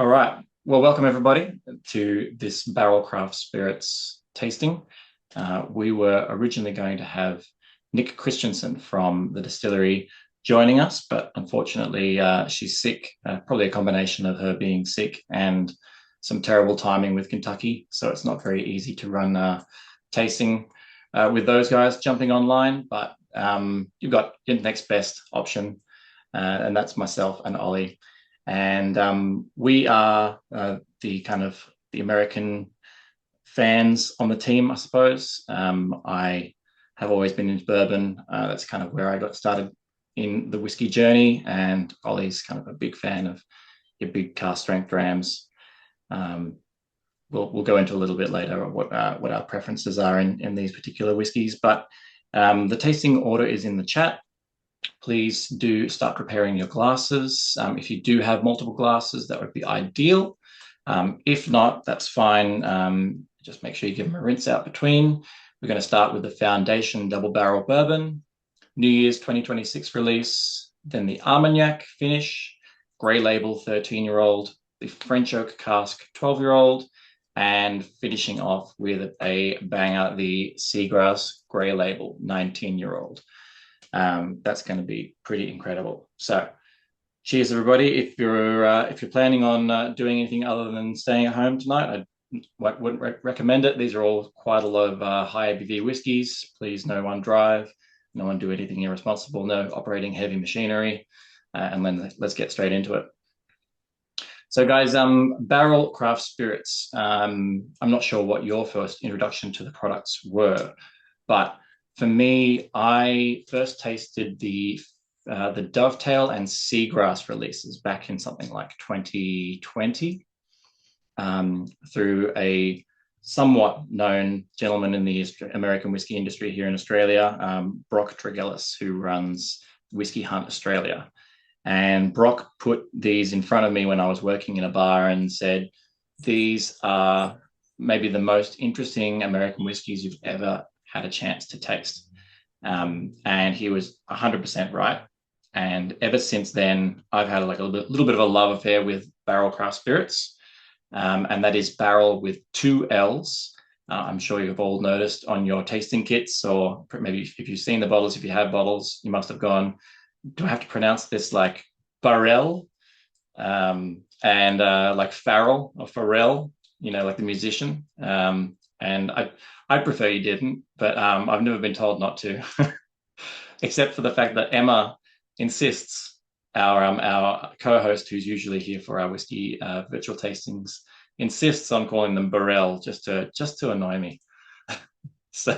All right. Well, welcome everybody to this Barrell Craft Spirits tasting. We were originally going to have Nic Christiansen from the distillery joining us, but unfortunately she's sick, probably a combination of her being sick and some terrible timing with Kentucky. So it's not very easy to run tasting with those guys jumping online, but you've got your next best option, and that's myself and Ollie. And we are the American fans on the team, I suppose. I have always been into bourbon. That's kind of where I got started in the whiskey journey. And Ollie's kind of a big fan of your big cask strength rams. We'll go into a little bit later what our preferences are in these particular whiskeys. But the tasting order is in the chat. Please do start preparing your glasses. If you do have multiple glasses, that would be ideal. If not, that's fine. Just make sure you give them a rinse out between. We're going to start with the Foundation Double Barrel Bourbon, New Year's 2026 release, then the Armagnac finish, Grey Label 13-year-old, the French Oak Cask 12-year-old, and finishing off with a banger, the Seagrass Grey Label 19-year-old. That's going to be pretty incredible. So, cheers, everybody! If you're planning on doing anything other than staying at home tonight, I wouldn't recommend it. These are all quite a lot of high ABV whiskies. Please, no one drive, no one do anything irresponsible, no operating heavy machinery, and then let's get straight into it. So, guys, Barrell Craft Spirits. I'm not sure what your first introduction to the products were, but for me, I first tasted the Dovetail and Seagrass releases back in something like 2020 through a somewhat known gentleman in the American whiskey industry here in Australia, Brock Tregellis, who runs Whiskey Hunt Australia. And Brock put these in front of me when I was working in a bar and said, these are maybe the most interesting American whiskeys you've ever had a chance to taste. And he was 100% right. And ever since then, I've had like a little bit of a love affair with Barrell Craft Spirits. And that is Barrell with two L's. I'm sure you've all noticed on your tasting kits, or maybe if you've seen the bottles, if you have bottles, you must have gone, do I have to pronounce this like Barrell? And like Farrell or Pharrell, like the musician. And I prefer you didn't, but I've never been told not to, except for the fact that Emma insists, our co-host, who's usually here for our whiskey virtual tastings, insists on calling them Barrell just to annoy me. So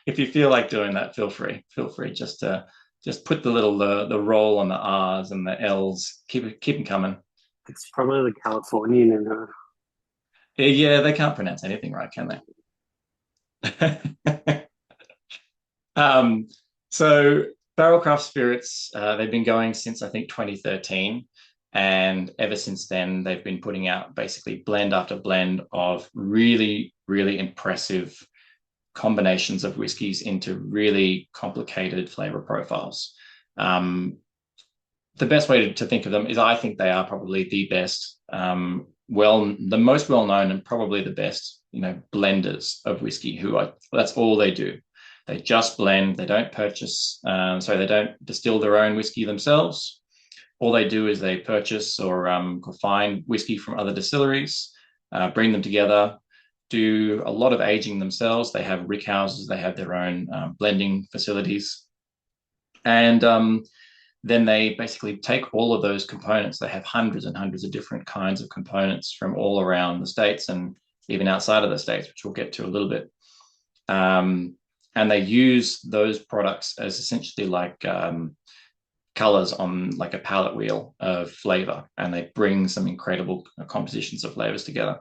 if you feel like doing that, feel free. Just put the little the roll on the R's and the L's. Keep them coming. It's probably the Californian in her. Yeah, they can't pronounce anything right, can they? So Barrell Craft Spirits, they've been going since I think 2013, and ever since then they've been putting out basically blend after blend of really, really impressive combinations of whiskeys into really complicated flavor profiles. The best way to think of them is I think they are probably the best, the most well-known and probably the best blenders of whiskey. That's all they do. They just blend. They don't purchase, so they don't distill their own whiskey themselves. All they do is they purchase or find whiskey from other distilleries, bring them together, do a lot of aging themselves. They have rick houses. They have their own blending facilities, and then they basically take all of those components. They have hundreds and hundreds of different kinds of components from all around the States and even outside of the States, which we'll get to a little bit. And they use those products as essentially like colors on like a palette wheel of flavor, and they bring some incredible compositions of flavors together.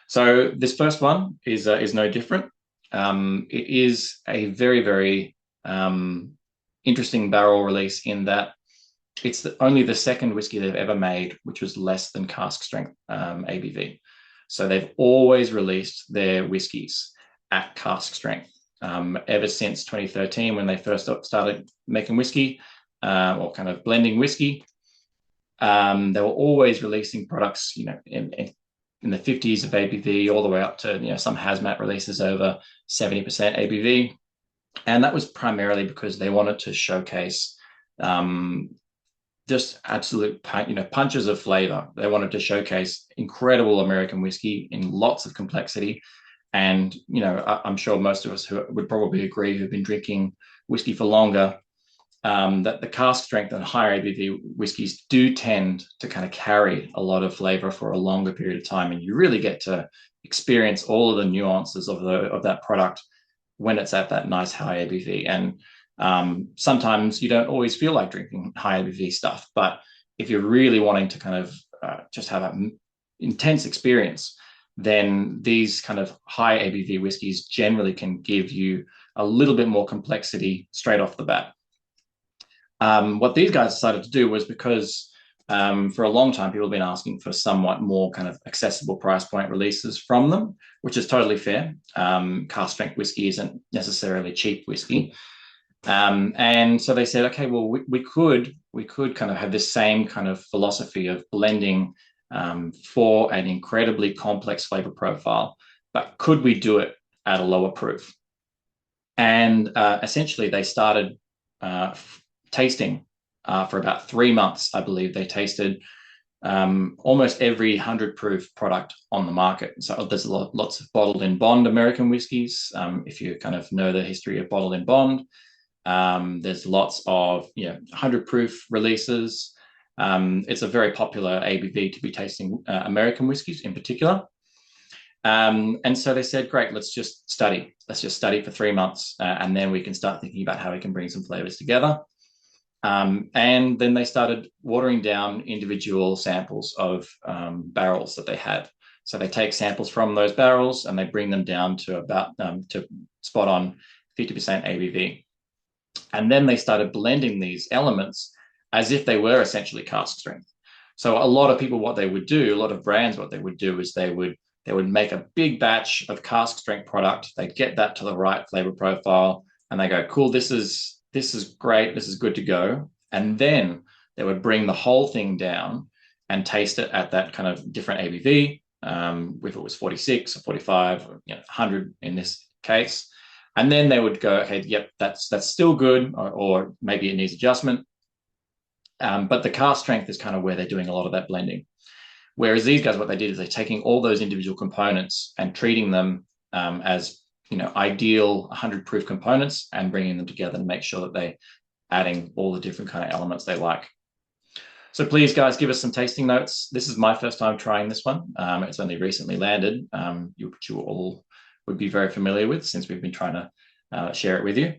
So this first one is no different. It is a very, very interesting barrel release in that it's only the second whiskey they've ever made which was less than cask strength ABV. So they've always released their whiskeys at cask strength ever since 2013 when they first started making whiskey or kind of blending whiskey. They were always releasing products, in the 50s of ABV, all the way up to some hazmat releases over 70% ABV. And that was primarily because they wanted to showcase just absolute punches of flavor. They wanted to showcase incredible American whiskey in lots of complexity. And I'm sure most of us who would probably agree, who've been drinking whiskey for longer, that the cask strength and higher ABV whiskies do tend to kind of carry a lot of flavor for a longer period of time, and you really get to experience all of the nuances of that product when it's at that nice high ABV. And sometimes you don't always feel like drinking high ABV stuff, but if you're really wanting to kind of just have an intense experience, then these kind of high ABV whiskeys generally can give you a little bit more complexity straight off the bat. What these guys decided to do was, because for a long time people have been asking for somewhat more kind of accessible price point releases from them, which is totally fair. Cask strength whiskey isn't necessarily cheap whiskey. And so they said, okay, well, we could kind of have this same kind of philosophy of blending for an incredibly complex flavor profile, but could we do it at a lower proof? And essentially they started tasting for about 3 months. I believe they tasted almost every 100 proof product on the market. So there's lots of bottled in bond American whiskies. If you kind of know the history of bottled in bond, there's lots of 100 proof releases. It's a very popular ABV to be tasting American whiskies in particular. And so they said, great, let's just study for 3 months, and then we can start thinking about how we can bring some flavors together. And then they started watering down individual samples of barrels that they had. So they take samples from those barrels and they bring them down to about to spot on 50% ABV. And then they started blending these elements as if they were essentially cask strength. So a lot of people, what they would do, a lot of brands, what they would do is they would make a big batch of cask strength product. They'd get that to the right flavor profile, and they go, cool, this is great, this is good to go. And then they would bring the whole thing down and taste it at that kind of different ABV, if it was 46 or 45 or 100 in this case. And then they would go, okay, yep, that's still good, or maybe it needs adjustment. But the cask strength is kind of where they're doing a lot of that blending. Whereas these guys, what they did is they're taking all those individual components and treating them as ideal 100 proof components and bringing them together to make sure that they're adding all the different kind of elements they like. So please, guys, give us some tasting notes. This is my first time trying this one. It's only recently landed. You all would be very familiar with, since we've been trying to share it with you.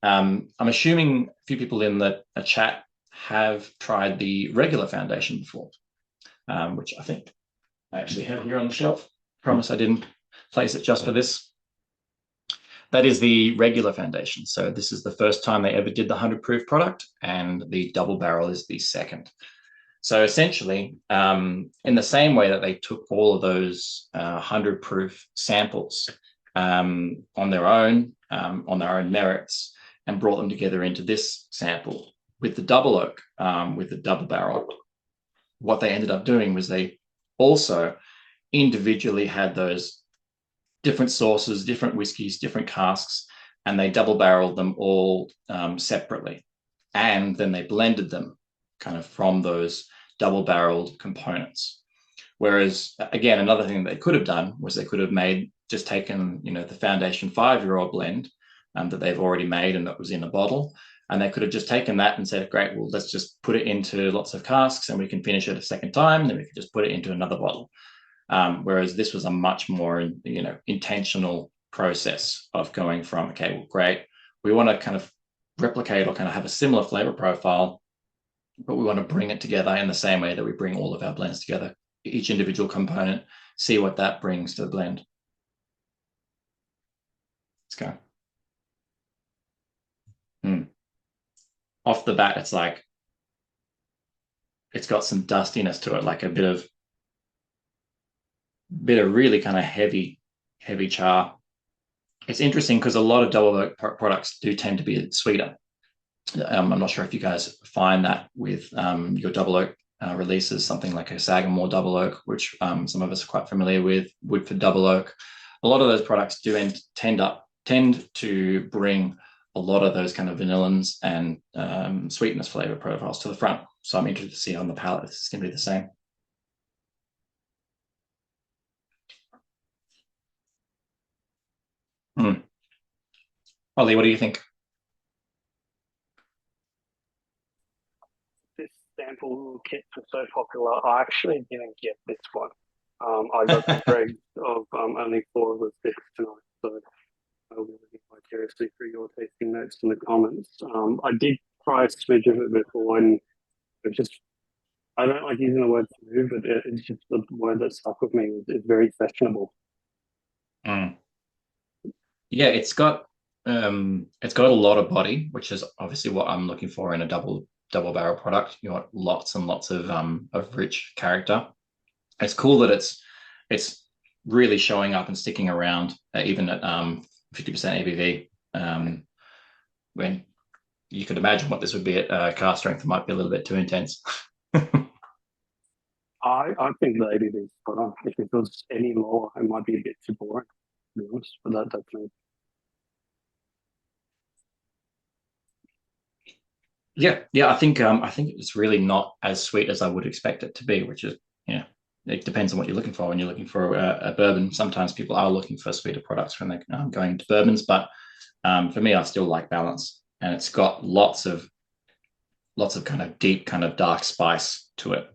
I'm assuming a few people in the chat have tried the regular foundation before, which I think I actually have here on the shelf. Promise I didn't place it just for this. That is the regular foundation. So this is the first time they ever did the 100 proof product, and the double barrel is the second. So essentially, in the same way that they took all of those 100 proof samples on their own merits, and brought them together into this sample with the double oak, with the double barrel, what they ended up doing was they also individually had those different sources, different whiskies, different casks, and they double barreled them all separately. And then they blended them kind of from those double barreled components. Whereas, again, another thing they could have done was they could have taken the Foundation 5-year-old blend that they've already made and that was in a bottle, and they could have just taken that and said, great, well, let's just put it into lots of casks and we can finish it a second time, then we can just put it into another bottle. Whereas this was a much more intentional process of going from, okay, well, great, we want to kind of replicate or kind of have a similar flavor profile, but we want to bring it together in the same way that we bring all of our blends together, each individual component, see what that brings to the blend. Let's go. Off the bat, it's like, it's got some dustiness to it, like a bit of really kind of heavy char. It's interesting because a lot of double oak products do tend to be sweeter. I'm not sure if you guys find that with your double oak releases something like a Sagamore Double Oak, which some of us are quite familiar with, Woodford Double Oak. A lot of those products do tend to bring a lot of those kind of vanillins and sweetness flavor profiles to the front. So I'm interested to see on the palate if it's going to be the same. Ollie, what do you think? This sample kits are so popular. I actually didn't get this one. I got the dregs of only 4 of the 6 tonight, so I'll be looking vicariously through your tasting notes in the comments. I did try a smidge of it before, and it just I don't like using the word smooth, but it's just the word that stuck with me. It's very sessionable. Mm. Yeah, it's got a lot of body, which is obviously what I'm looking for in a double barrel product. You want lots and lots of rich character. It's cool that it's really showing up and sticking around even at 50% ABV. When you could imagine what this would be at cask strength, it might be a little bit too intense. I think the ABV is spot on. If it was any lower, it might be a bit too boring, to be honest. But that's me. Yeah. I think it's really not as sweet as I would expect it to be, which is it depends on what you're looking for. When you're looking for a bourbon, sometimes people are looking for sweeter products when they're going to bourbons. But for me, I still like balance, and it's got lots of kind of deep, kind of dark spice to it.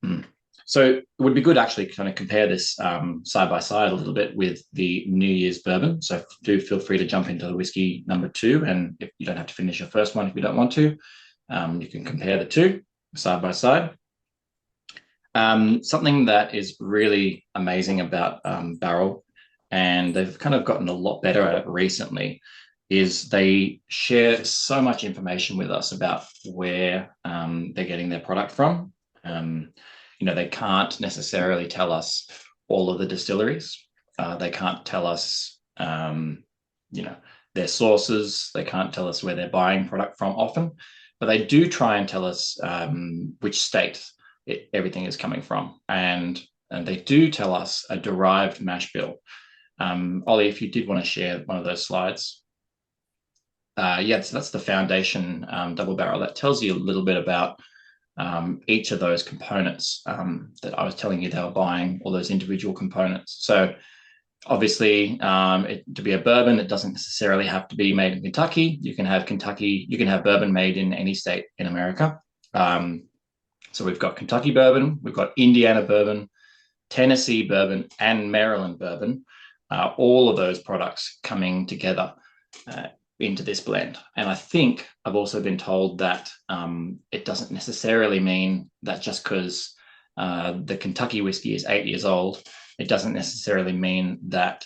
Mm. So it would be good actually kind of compare this side by side a little bit with the New Year's bourbon. So do feel free to jump into the whiskey number 2, and if you don't have to finish your first one if you don't want to, you can compare the two side by side. Something that is really amazing about Barrell, and they've kind of gotten a lot better at it recently, is they share so much information with us about where they're getting their product from. They can't necessarily tell us all of the distilleries. They can't tell us, their sources. They can't tell us where they're buying product from often, but they do try and tell us which state everything is coming from. And they do tell us a derived mash bill. Ollie, if you did want to share one of those slides. So that's the foundation double barrel. That tells you a little bit about each of those components that I was telling you they were buying, all those individual components. So obviously, to be a bourbon, it doesn't necessarily have to be made in Kentucky. You can have bourbon made in any state in America. So we've got Kentucky bourbon, we've got Indiana bourbon, Tennessee bourbon, and Maryland bourbon. All of those products coming together into this blend. And I think I've also been told that it doesn't necessarily mean that just because the Kentucky whiskey is 8 years old, it doesn't necessarily mean that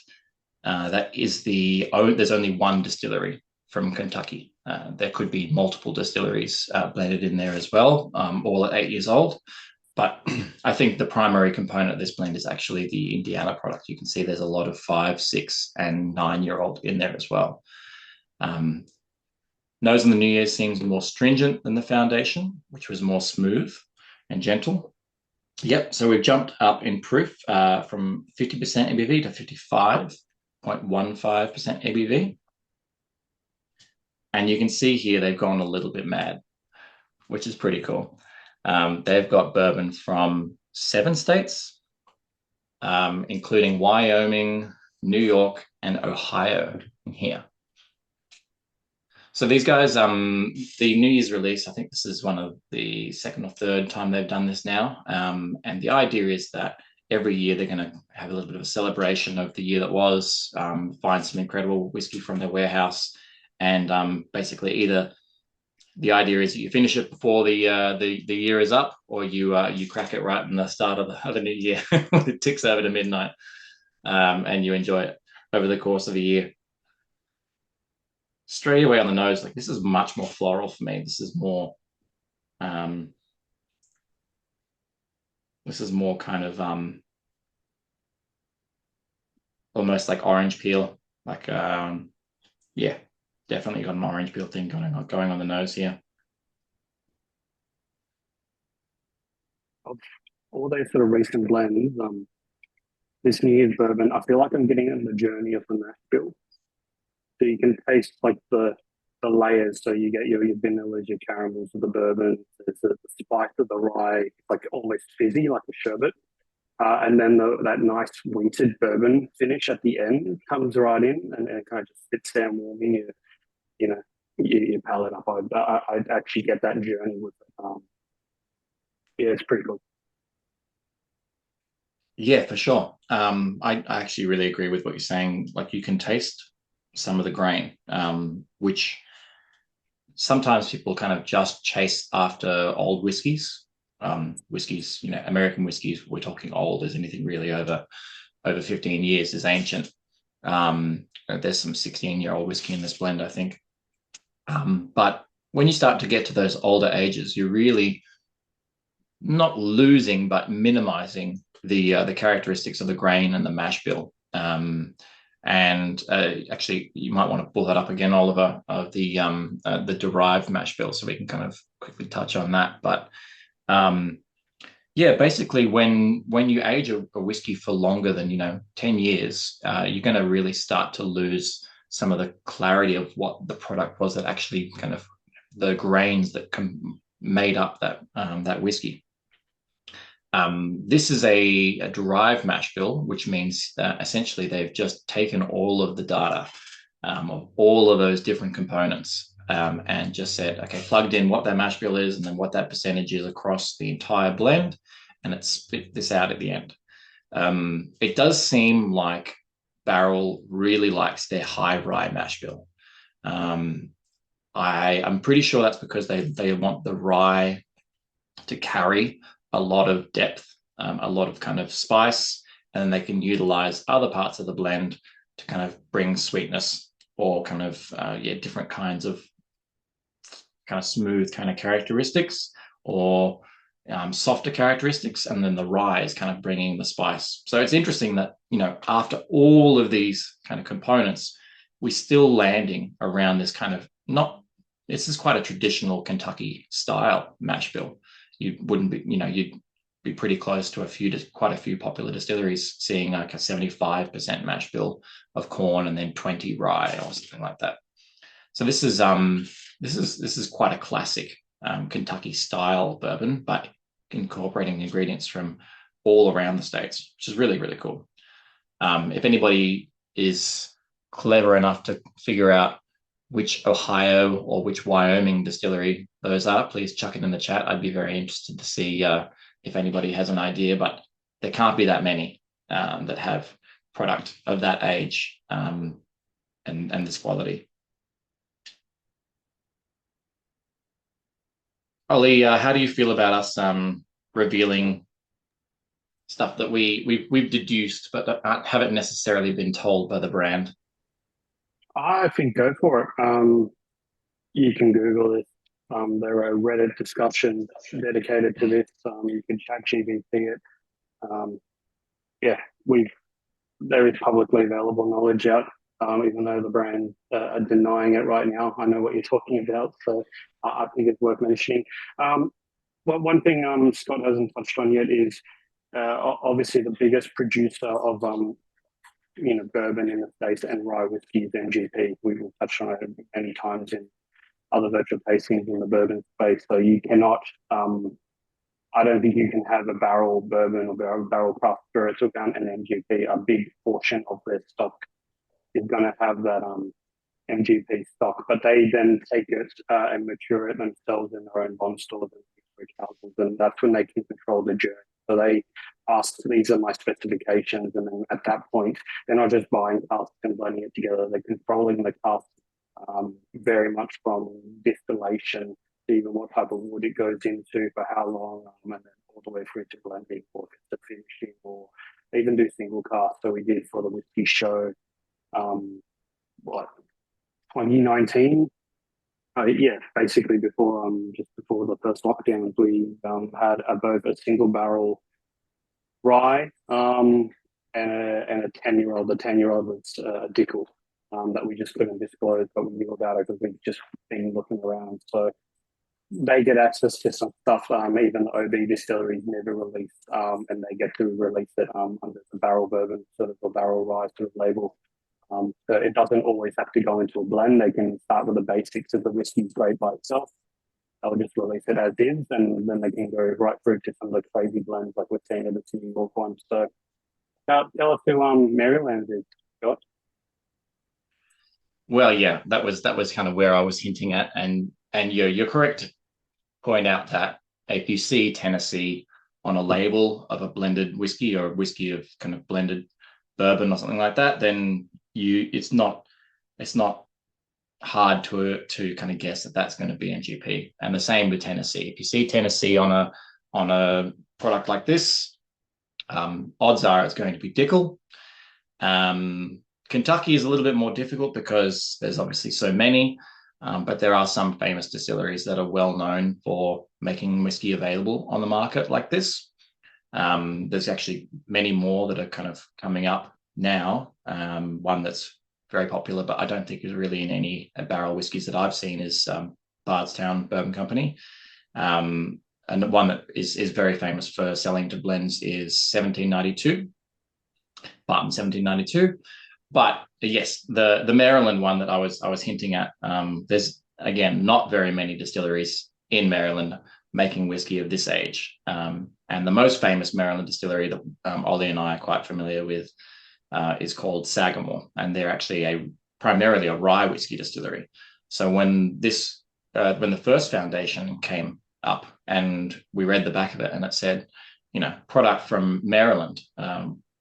there's only one distillery from Kentucky. There could be multiple distilleries blended in there as well, all at 8 years old. But I think the primary component of this blend is actually the Indiana product. You can see there's a lot of 5, 6, and 9-year-old in there as well. Nose on the New Year's seems more stringent than the foundation, which was more smooth and gentle. Yep, so we've jumped up in proof from 50% ABV to 55.15% ABV. And you can see here they've gone a little bit mad, which is pretty cool. They've got bourbon from 7 states, including Wyoming, New York, and Ohio in here. So these guys, the New Year's release, I think this is one of the second or third time they've done this now. And the idea is that every year they're going to have a little bit of a celebration of the year that was, find some incredible whiskey from their warehouse, and basically either the idea is that you finish it before the year is up, or you crack it right in the start of the new year when it ticks over to midnight, and you enjoy it over the course of a year. Straight away on the nose, like this is much more floral for me. This is more kind of almost like orange peel. Like yeah, definitely got an orange peel thing going on the nose here. of all those sort of recent blends, this New Year's bourbon, I feel like I'm getting on the journey of the mash bill. So you can taste like the layers. So you get your vanillas, your caramels of the bourbon. There's the spice of the rye, like almost fizzy, like a sherbet. And then that nice wheated bourbon finish at the end comes right in, and it kind of just sits there warming you know, your palate up. I actually get that journey with it. Yeah, it's pretty cool. Yeah, for sure. I actually really agree with what you're saying. Like you can taste some of the grain, which sometimes people kind of just chase after old whiskies. Whiskies, American whiskies, we're talking old, is anything really over 15 years is ancient. There's some 16-year-old whiskey in this blend, I think. But when you start to get to those older ages, you're really not losing, but minimizing the characteristics of the grain and the mash bill. And actually, you might want to pull that up again, Oliver, of the derived mash bill, so we can kind of quickly touch on that. But yeah, basically, when you age a whiskey for longer than 10 years, you're going to really start to lose some of the clarity of what the product was that actually kind of the grains that made up that whiskey. This is a derived mash bill, which means that essentially they've just taken all of the data of all of those different components and just said, okay, plugged in what that mash bill is and then what that percentage is across the entire blend, and it spit this out at the end. It does seem like Barrell really likes their high rye mash bill. I'm pretty sure that's because they want the rye to carry a lot of depth, a lot of kind of spice, and then they can utilize other parts of the blend to kind of bring sweetness or kind of different kinds of kind of smooth kind of characteristics or softer characteristics, and then the rye is kind of bringing the spice. So it's interesting that after all of these kind of components, we're still landing around this kind of this is quite a traditional Kentucky style mash bill. You wouldn't be, you'd be pretty close to quite a few popular distilleries seeing like a 75% mash bill of corn and then 20 rye or something like that. So this is quite a classic Kentucky style bourbon, but incorporating ingredients from all around the states, which is really, really cool. If anybody is clever enough to figure out which Ohio or which Wyoming distillery those are, please chuck it in the chat. I'd be very interested to see if anybody has an idea, but there can't be that many that have product of that age and this quality. Ollie, how do you feel about us revealing stuff that we've deduced but haven't necessarily been told by the brand? I think go for it. You can Google it. There are Reddit discussions dedicated to this. You can chat GPT it. Yeah, there is publicly available knowledge out, even though the brand are denying it right now. I know what you're talking about, so I think it's worth mentioning. Well, one thing Scott hasn't touched on yet is obviously the biggest producer of bourbon in the States and rye whiskey is MGP. We've touched on it many times in other virtual tastings in the bourbon space. So you cannot, I don't think you can have a Barrell bourbon or Barrell Craft Spirits without an MGP. A big portion of their stock is going to have that MGP stock, but they then take it and mature it themselves in their own bond stores and houses, and that's when they can control the journey. So they ask, these are my specifications, and then at that point, they're not just buying casks and blending it together, they're controlling the cask very much from distillation to even what type of wood it goes into for how long, and then all the way through to blending or to finishing or even do single cast. So we did for the whiskey show, 2019. Yeah, basically before just before the first lockdowns, we had both a single barrel rye and a 10-year-old. The 10-year-old was a Dickel that we just couldn't disclose, but we knew about it because we've just been looking around. So they get access to some stuff even the OB distilleries never release, and they get to release it under the barrel bourbon sort of a barrel rye sort of label. So it doesn't always have to go into a blend. They can start with the basics of the whiskey's grade by itself. They'll just release it as is, and then they can go right through to some of the crazy blends like we're seeing at the New York one. So tell us who Maryland is, Scott. Well, yeah, that was kind of where I was hinting at, and you're correct to point out that if you see Tennessee on a label of a blended whiskey or a whiskey of kind of blended bourbon or something like that, then it's not hard to kind of guess that that's going to be NGP. And the same with Tennessee. If you see Tennessee on a product like this, odds are it's going to be Dickel. Kentucky is a little bit more difficult because there's obviously so many, but there are some famous distilleries that are well known for making whiskey available on the market like this. There's actually many more that are kind of coming up now. One that's very popular, but I don't think is really in any barrel whiskies that I've seen is Bardstown Bourbon Company. And the one that is very famous for selling to blends is 1792, Barton 1792. But yes, the Maryland one that I was hinting at, there's again not very many distilleries in Maryland making whiskey of this age. And the most famous Maryland distillery that Ollie and I are quite familiar with is called Sagamore, and they're actually primarily a rye whiskey distillery. So when the first foundation came up and we read the back of it and it said, product from Maryland,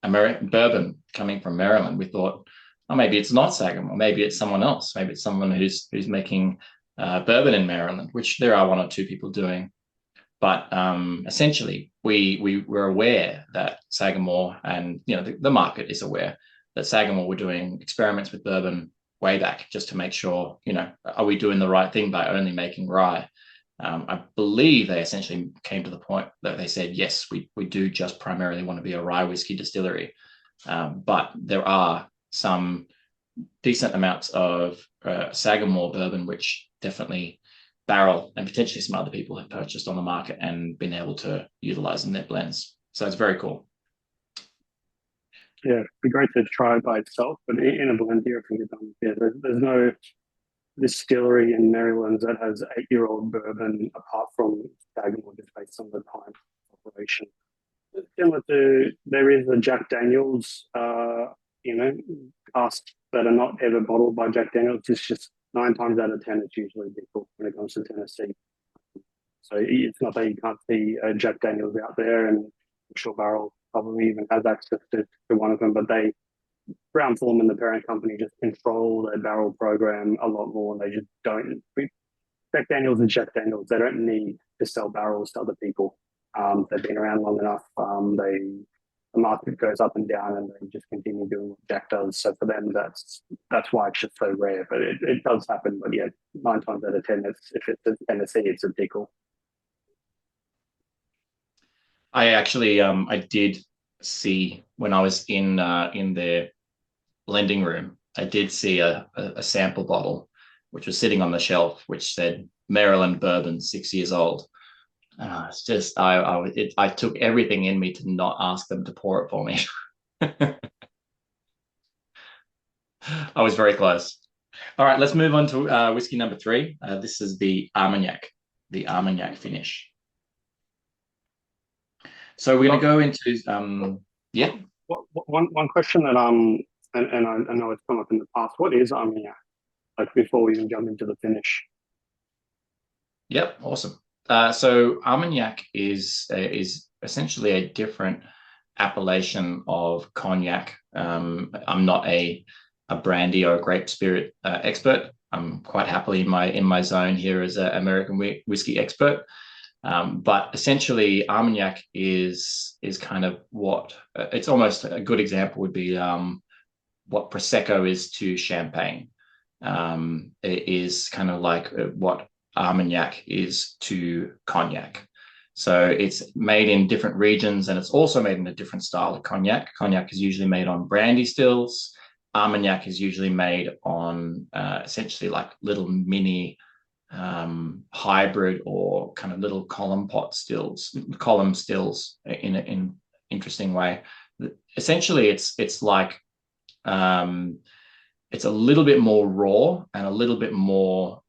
American bourbon coming from Maryland, we thought, oh, maybe it's not Sagamore, maybe it's someone else, maybe it's someone who's making bourbon in Maryland, which there are one or two people doing. But essentially, we were aware that Sagamore and the market is aware that Sagamore were doing experiments with bourbon way back just to make sure, are we doing the right thing by only making rye? I believe they essentially came to the point that they said, yes, we do just primarily want to be a rye whiskey distillery. But there are some decent amounts of Sagamore bourbon, which definitely Barrell and potentially some other people have purchased on the market and been able to utilize in their blends. So it's very cool. Yeah, it'd be great to try it by itself, but in a blend here, I think there's no distillery in Maryland that has 8-year-old bourbon apart from Sagamore, just based on the time of operation. Similar to, there is a Jack Daniels, casks that are not ever bottled by Jack Daniels. It's just 9 times out of 10, it's usually difficult when it comes to Tennessee. So it's not that you can't see Jack Daniels out there, and I'm sure Barrell probably even has access to one of them, but Brown-Forman and the parent company just control their barrel program a lot more, and they just don't. Jack Daniels and Jack Daniels, they don't need to sell barrels to other people. They've been around long enough. The market goes up and down, and they just continue doing what Jack does. So for them, that's why it's just so rare. But it does happen. But yeah, 9 times out of 10, if it's a Tennessee, it's a Dickel. I actually I did see when I was in their blending room, I did see a sample bottle which was sitting on the shelf, which said Maryland bourbon, 6 years old. It's just I took everything in me to not ask them to pour it for me. I was very close. All right, let's move on to whiskey number 3. This is the Armagnac finish. So we're going to go into yeah. One question that and I know it's come up in the past. What is Armagnac? Like before we even jump into the finish. Yep, awesome. So Armagnac is essentially a different appellation of cognac. I'm not a brandy or a grape spirit expert. I'm quite happily in my zone here as an American whiskey expert. But essentially, Armagnac is kind of what it's almost a good example would be what Prosecco is to Champagne. It is kind of like what Armagnac is to cognac. So it's made in different regions, and it's also made in a different style of cognac. Cognac is usually made on brandy stills. Armagnac is usually made on essentially like little mini hybrid or kind of little column stills in an interesting way. Essentially, it's like it's a little bit more raw and a little bit more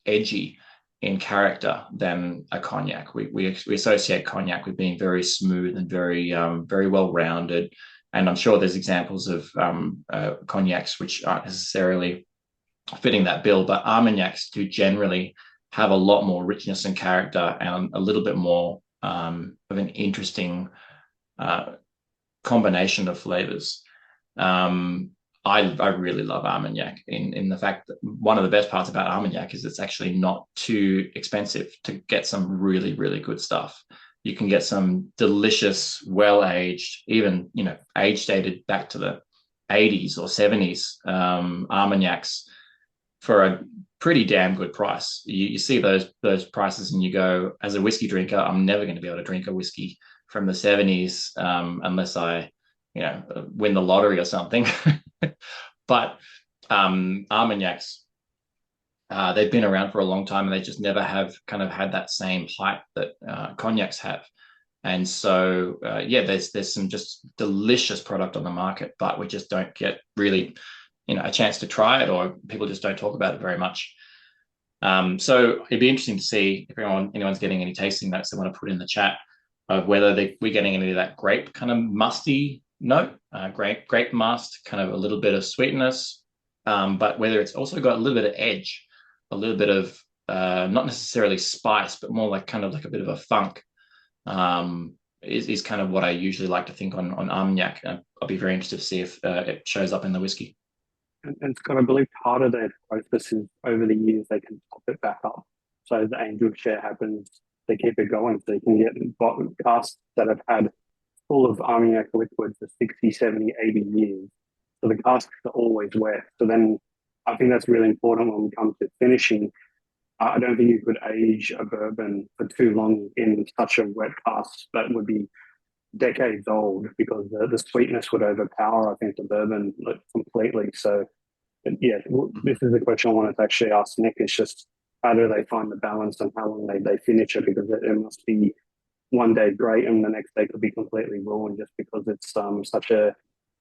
edgy in character than a cognac. We associate cognac with being very smooth and very well rounded. And I'm sure there's examples of cognacs which aren't necessarily fitting that bill, but Armagnacs do generally have a lot more richness and character and a little bit more of an interesting combination of flavors. I really love Armagnac in the fact that one of the best parts about Armagnac is it's actually not too expensive to get some really good stuff. You can get some delicious, well-aged, even age dated back to the 80s or 70s Armagnacs for a pretty damn good price. You see those prices and you go, as a whiskey drinker, I'm never going to be able to drink a whiskey from the 70s unless I win the lottery or something. But Armagnacs, they've been around for a long time and they just never have kind of had that same hype that cognacs have. And so, there's some just delicious product on the market, but we just don't get really, a chance to try it, or people just don't talk about it very much. So it'd be interesting to see if anyone's getting any tasting notes they want to put in the chat of whether we're getting any of that grape kind of musty note, grape must, kind of a little bit of sweetness, but whether it's also got a little bit of edge, a little bit of not necessarily spice, but more like kind of like a bit of a funk, is kind of what I usually like to think on Armagnac. I'll be very interested to see if it shows up in the whiskey. And Scott, I believe part of their process is over the years they can top it back up. So as the angel share happens, they keep it going. So you can get casks that have had full of Armagnac liquid for 60, 70, 80 years. So the casks are always wet. So then I think that's really important when we come to finishing. I don't think you could age a bourbon for too long in such a wet cask that would be decades old, because the sweetness would overpower, I think, the bourbon completely. So, yeah, this is the question I wanted to actually ask Nic. It's just how do they find the balance and how long they finish it? Because it must be one day great and the next day could be completely ruined just because it's such a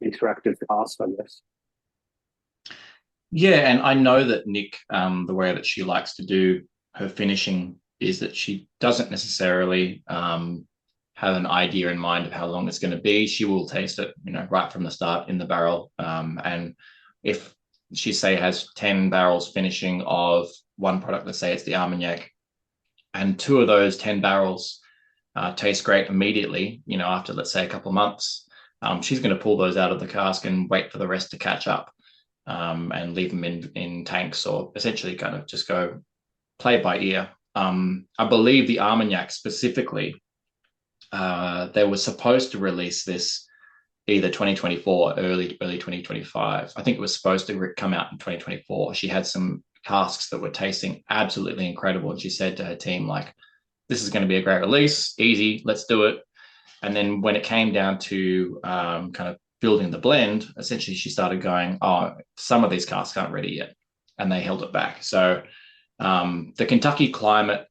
interactive cask, I guess. Yeah, and I know that Nic, the way that she likes to do her finishing is that she doesn't necessarily have an idea in mind of how long it's going to be. She will taste it, right from the start in the barrel. And if she say has 10 barrels finishing of one product, let's say it's the Armagnac, and 2 of those 10 barrels taste great immediately, after let's say a couple of months, she's going to pull those out of the cask and wait for the rest to catch up, and leave them in tanks, or essentially kind of just go play it by ear. I believe the Armagnac specifically, they were supposed to release this either 2024 or early 2025. I think it was supposed to come out in 2024. She had some casks that were tasting absolutely incredible, and she said to her team, like, this is going to be a great release, easy, let's do it. And then when it came down to kind of building the blend, essentially she started going, oh, some of these casks aren't ready yet, and they held it back. So the Kentucky climate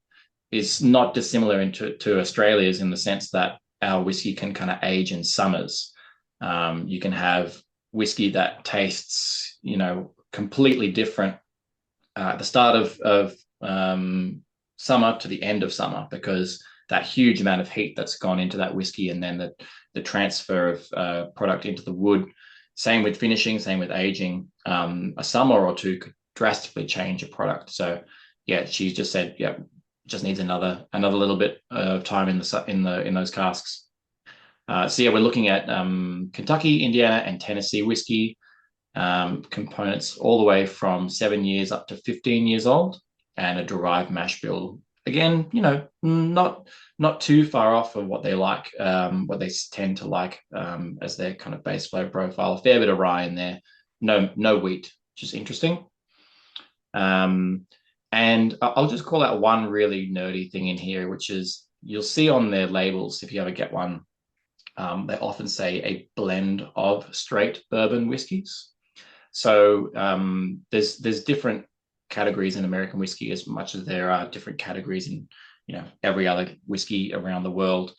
is not dissimilar to Australia's, in the sense that our whiskey can kind of age in summers. You can have whiskey that tastes, completely different at the start of summer to the end of summer, because that huge amount of heat that's gone into that whiskey, and then the transfer of product into the wood. Same with finishing, same with aging. A summer or two could drastically change a product. So yeah, she just said, yeah, just needs another little bit of time in those casks. So yeah, we're looking at Kentucky, Indiana, and Tennessee whiskey components all the way from 7 years up to 15 years old, and a derived mash bill. Again, not too far off of what they like, what they tend to like as their kind of base flavor profile. A fair bit of rye in there, no wheat, which is interesting. And I'll just call out one really nerdy thing in here, which is you'll see on their labels, if you ever get one, they often say a blend of straight bourbon whiskies. So there's different categories in American whiskey as much as there are different categories in every other whiskey around the world.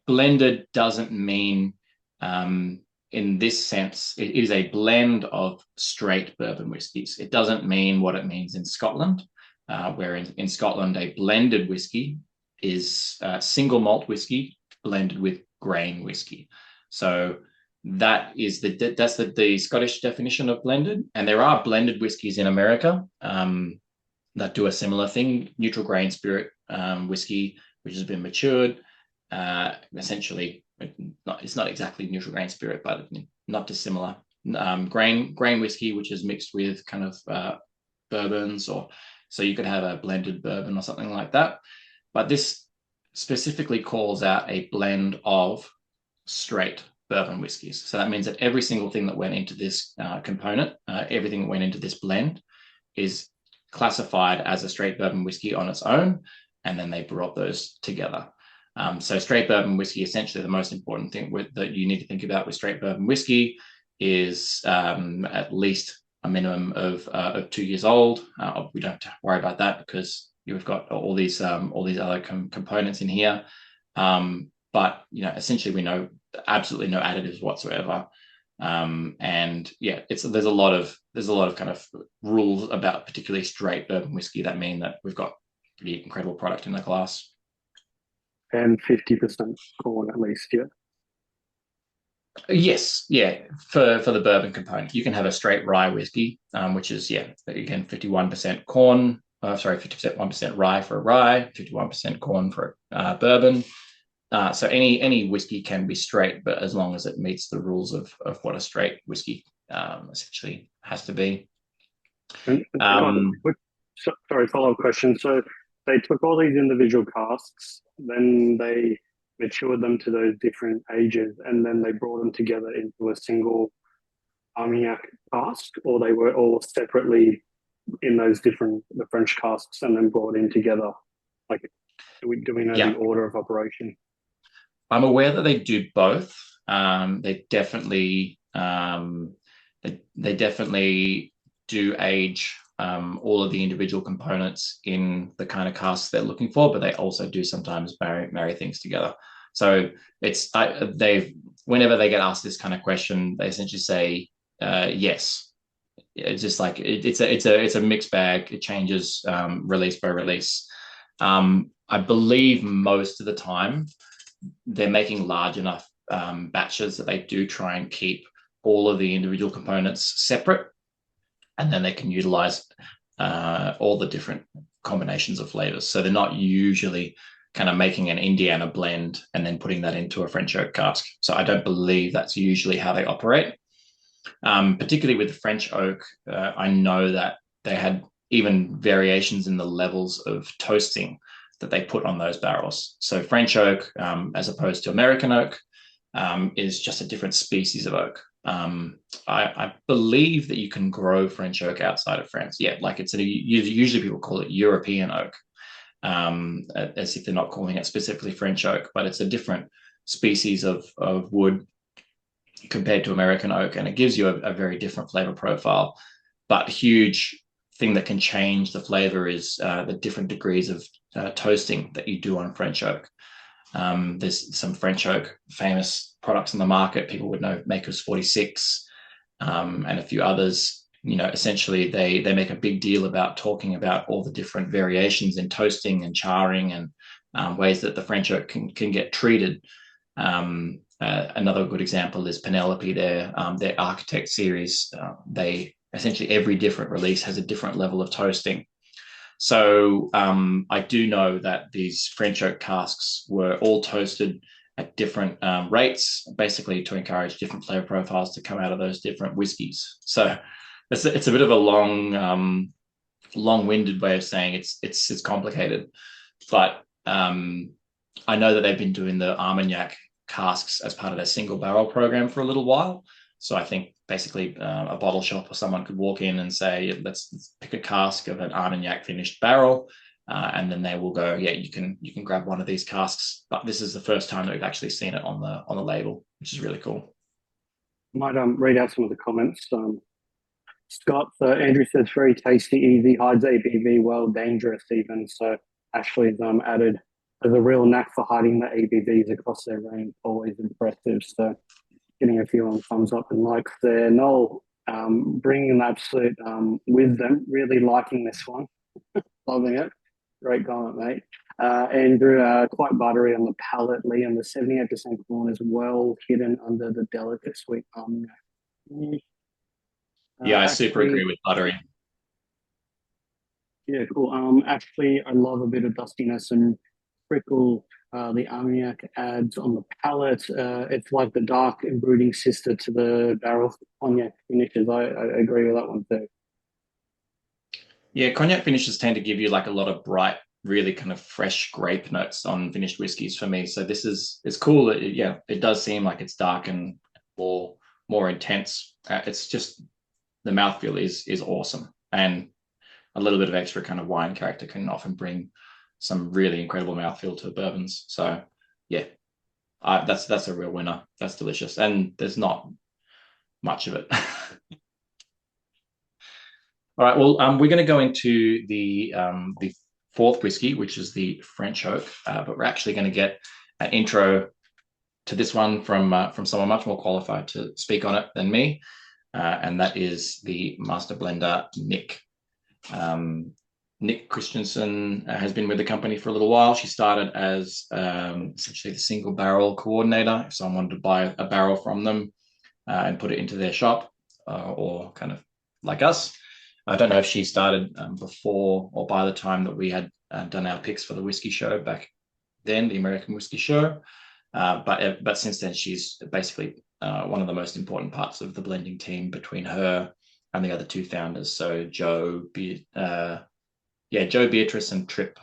Blended doesn't mean in this sense, it is a blend of straight bourbon whiskies. It doesn't mean what it means in Scotland, where in Scotland, a blended whiskey is single malt whiskey blended with grain whiskey. So that's the Scottish definition of blended. And there are blended whiskies in America that do a similar thing, neutral grain spirit whiskey, which has been matured. Essentially, it's not exactly neutral grain spirit, but not dissimilar. Grain whiskey, which is mixed with kind of bourbons, or so you could have a blended bourbon or something like that. But this specifically calls out a blend of straight bourbon whiskies. So that means that every single thing that went into this component, everything that went into this blend, is classified as a straight bourbon whiskey on its own, and then they brought those together. So straight bourbon whiskey, essentially the most important thing that you need to think about with straight bourbon whiskey is at least a minimum of 2 years old. We don't have to worry about that because you've got all these other components in here. But essentially we know absolutely no additives whatsoever. And yeah, there's a lot of kind of rules about particularly straight bourbon whiskey that mean that we've got pretty incredible product in the glass. And 50% corn at least, yeah. Yes, yeah. For the bourbon component, you can have a straight rye whiskey, which is again 51% corn. 51% rye for a rye, 51% corn for bourbon. So any whiskey can be straight, but as long as it meets the rules of what a straight whiskey essentially has to be. Sorry, follow-up question. So they took all these individual casks, then they matured them to those different ages, and then they brought them together into a single Armagnac cask, or they were all separately in those the French casks and then brought in together? Like, do we know the order of operation? I'm aware that they do both. They definitely do age all of the individual components in the kind of casks they're looking for, but they also do sometimes marry things together. So whenever they get asked this kind of question, they essentially say yes. It's just like it's a mixed bag. It changes release by release. I believe most of the time they're making large enough batches that they do try and keep all of the individual components separate, and then they can utilize all the different combinations of flavors. So they're not usually kind of making an Indiana blend and then putting that into a French oak cask. So I don't believe that's usually how they operate. Particularly with the French oak, I know that they had even variations in the levels of toasting that they put on those barrels. So French oak, as opposed to American oak, is just a different species of oak. I believe that you can grow French oak outside of France. Yeah, like usually people call it European oak, as if they're not calling it specifically French oak, but it's a different species of wood compared to American oak, and it gives you a very different flavor profile. But huge thing that can change the flavor is the different degrees of toasting that you do on French oak. There's some French oak famous products in the market. People would know Maker's 46 and a few others. Essentially they make a big deal about talking about all the different variations in toasting and charring and ways that the French oak can get treated. Another good example is Penelope, their Architect series. They essentially every different release has a different level of toasting. So I do know that these French oak casks were all toasted at different rates, basically to encourage different flavor profiles to come out of those different whiskies. So it's a bit of a long-winded way of saying it's complicated, but I know that they've been doing the Armagnac casks as part of their single barrel program for a little while. So I think basically a bottle shop or someone could walk in and say, let's pick a cask of an Armagnac finished barrel, and then they will go, yeah, you can grab one of these casks. But this is the first time that we've actually seen it on the label, which is really cool. I might read out some of the comments. Scott. So Andrew says very tasty, easy, hides ABV well, dangerous even. So Ashley's added there's a real knack for hiding the ABVs across their range. Always impressive. So getting a few on thumbs up and likes there. Noel, bringing an absolute wisdom. Really liking this one. Loving it. Great comment, mate. Andrew, quite buttery on the palate. Liam, the 78% corn is well hidden under the delicate sweet Armagnac. Yeah, I super Actually, agree with buttery. yeah, cool. Actually, I love a bit of dustiness and prickle. The Armagnac adds on the palate. It's like the dark and brooding sister to the barrel cognac finishes. I agree with that one too. Yeah, cognac finishes tend to give you like a lot of bright, really kind of fresh grape notes on finished whiskeys for me. So this is it's cool that yeah, it does seem like it's dark and more intense. It's just the mouthfeel is awesome, and a little bit of extra kind of wine character can often bring some really incredible mouthfeel to bourbons. So yeah, that's a real winner. That's delicious, and there's not much of it. All right. Well, we're going to go into the fourth whiskey, which is the French oak, but we're actually going to get an intro to this one from someone much more qualified to speak on it than me, and that is the master blender Nic. Nic Christiansen has been with the company for a little while. She started as essentially the single barrel coordinator. If someone wanted to buy a barrel from them and put it into their shop, or kind of like us. I don't know if she started before or by the time that we had done our picks for the whiskey show back then, the American Whiskey Show. But since then, she's basically one of the most important parts of the blending team between her and the other two founders. So Joe Beatrice and Trip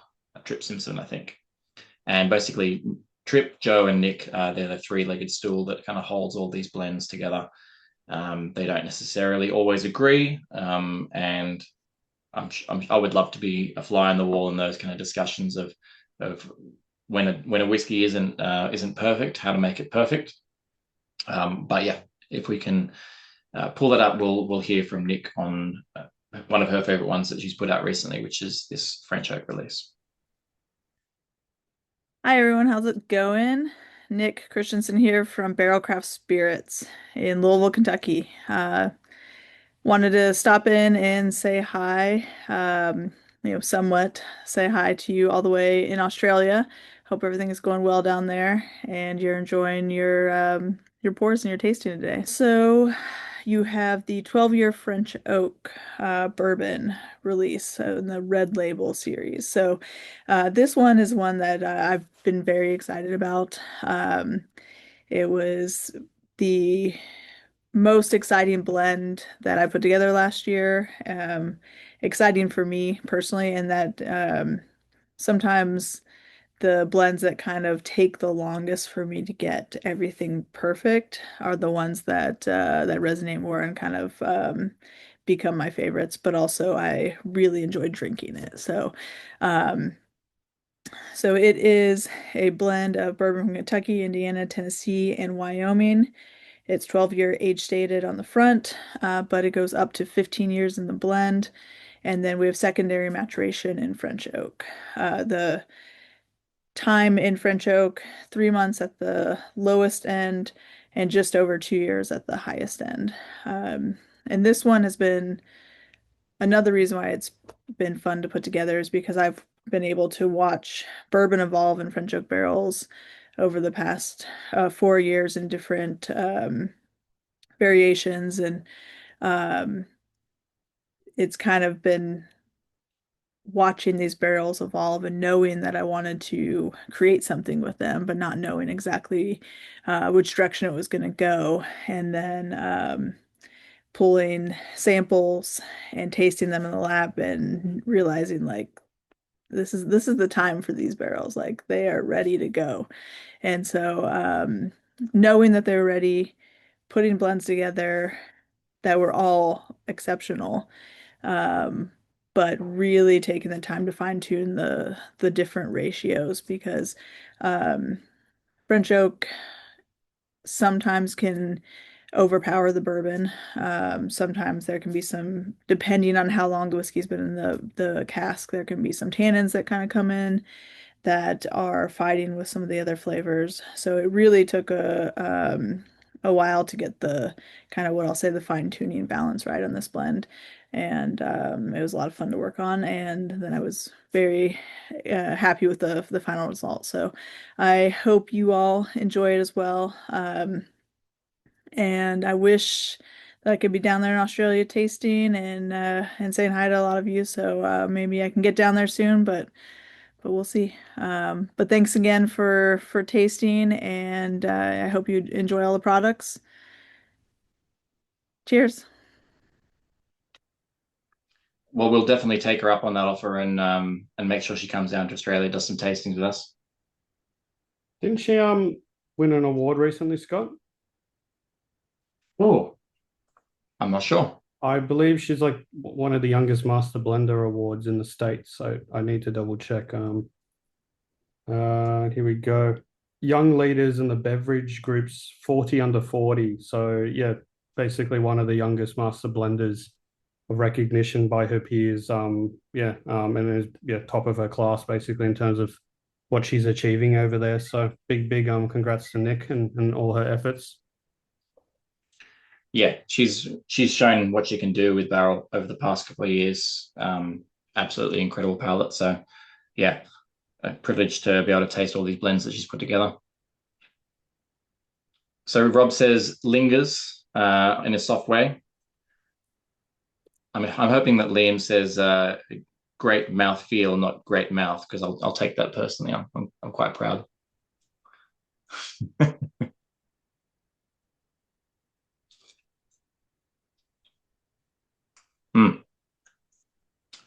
Simpson, I think. And basically, Trip, Joe, and Nic, they're the three-legged stool that kind of holds all these blends together. They don't necessarily always agree, and I would love to be a fly on the wall in those kind of discussions of when a whiskey isn't perfect, how to make it perfect. But yeah, if we can pull that up, we'll hear from Nic on one of her favorite ones that she's put out recently, which is this French oak release. Hi everyone, how's it going? Nic Christiansen here from Barrell Craft Spirits in Louisville, Kentucky. Wanted to stop in and say hi, somewhat say hi to you all the way in Australia. Hope everything is going well down there and you're enjoying your pours and your tasting today. So you have the 12-year French oak bourbon release in the Red Label series. So this one is one that I've been very excited about. It was the most exciting blend that I put together last year. Exciting for me personally, and that sometimes the blends that kind of take the longest for me to get everything perfect are the ones that resonate more and kind of become my favorites, but also I really enjoyed drinking it. Um, so it is a blend of bourbon from Kentucky, Indiana, Tennessee, and Wyoming. It's 12-year age stated on the front, but it goes up to 15 years in the blend. And then we have secondary maturation in French oak. The time in French oak, 3 months at the lowest end, and just over 2 years at the highest end. And this one has been another reason why it's been fun to put together is because I've been able to watch bourbon evolve in French oak barrels over the past 4 years in different variations, and um, it's kind of been watching these barrels evolve and knowing that I wanted to create something with them, but not knowing exactly which direction it was going to go. And then pulling samples and tasting them in the lab and realizing like this is the time for these barrels. Like they are ready to go. And so knowing that they're ready, putting blends together that were all exceptional, um, but really taking the time to fine tune the different ratios because um, French oak sometimes can overpower the bourbon. Sometimes there can be some, depending on how long the whiskey's been in the cask, there can be some tannins that kind of come in that are fighting with some of the other flavors. So it really took a while to get the kind of what I'll say the fine tuning balance right on this blend. And it was a lot of fun to work on. And then I was very happy with the final result. So I hope you all enjoy it as well. And I wish that I could be down there in Australia tasting and saying hi to a lot of you. So maybe I can get down there soon, but we'll see. But thanks again for tasting, and I hope you enjoy all the products. Cheers. Well, we'll definitely take her up on that offer and make sure she comes down to Australia, does some tastings with us. Didn't she win an award recently, Scott? Oh, I'm not sure. I believe she's like one of the youngest master blender awards in the States. So I need to double check. Here we go. Young leaders in the beverage groups, 40 under 40. So yeah, basically one of the youngest master blenders of recognition by her peers. And is top of her class basically in terms of what she's achieving over there. So big congrats to Nic and all her efforts. Yeah, she's shown what she can do with barrel over the past couple of years. Absolutely incredible palate. So yeah, a privilege to be able to taste all these blends that she's put together. So Rob says lingers in a soft way. I'm hoping that Liam says great mouth feel, not great mouth, because I'll take that personally. I'm quite proud.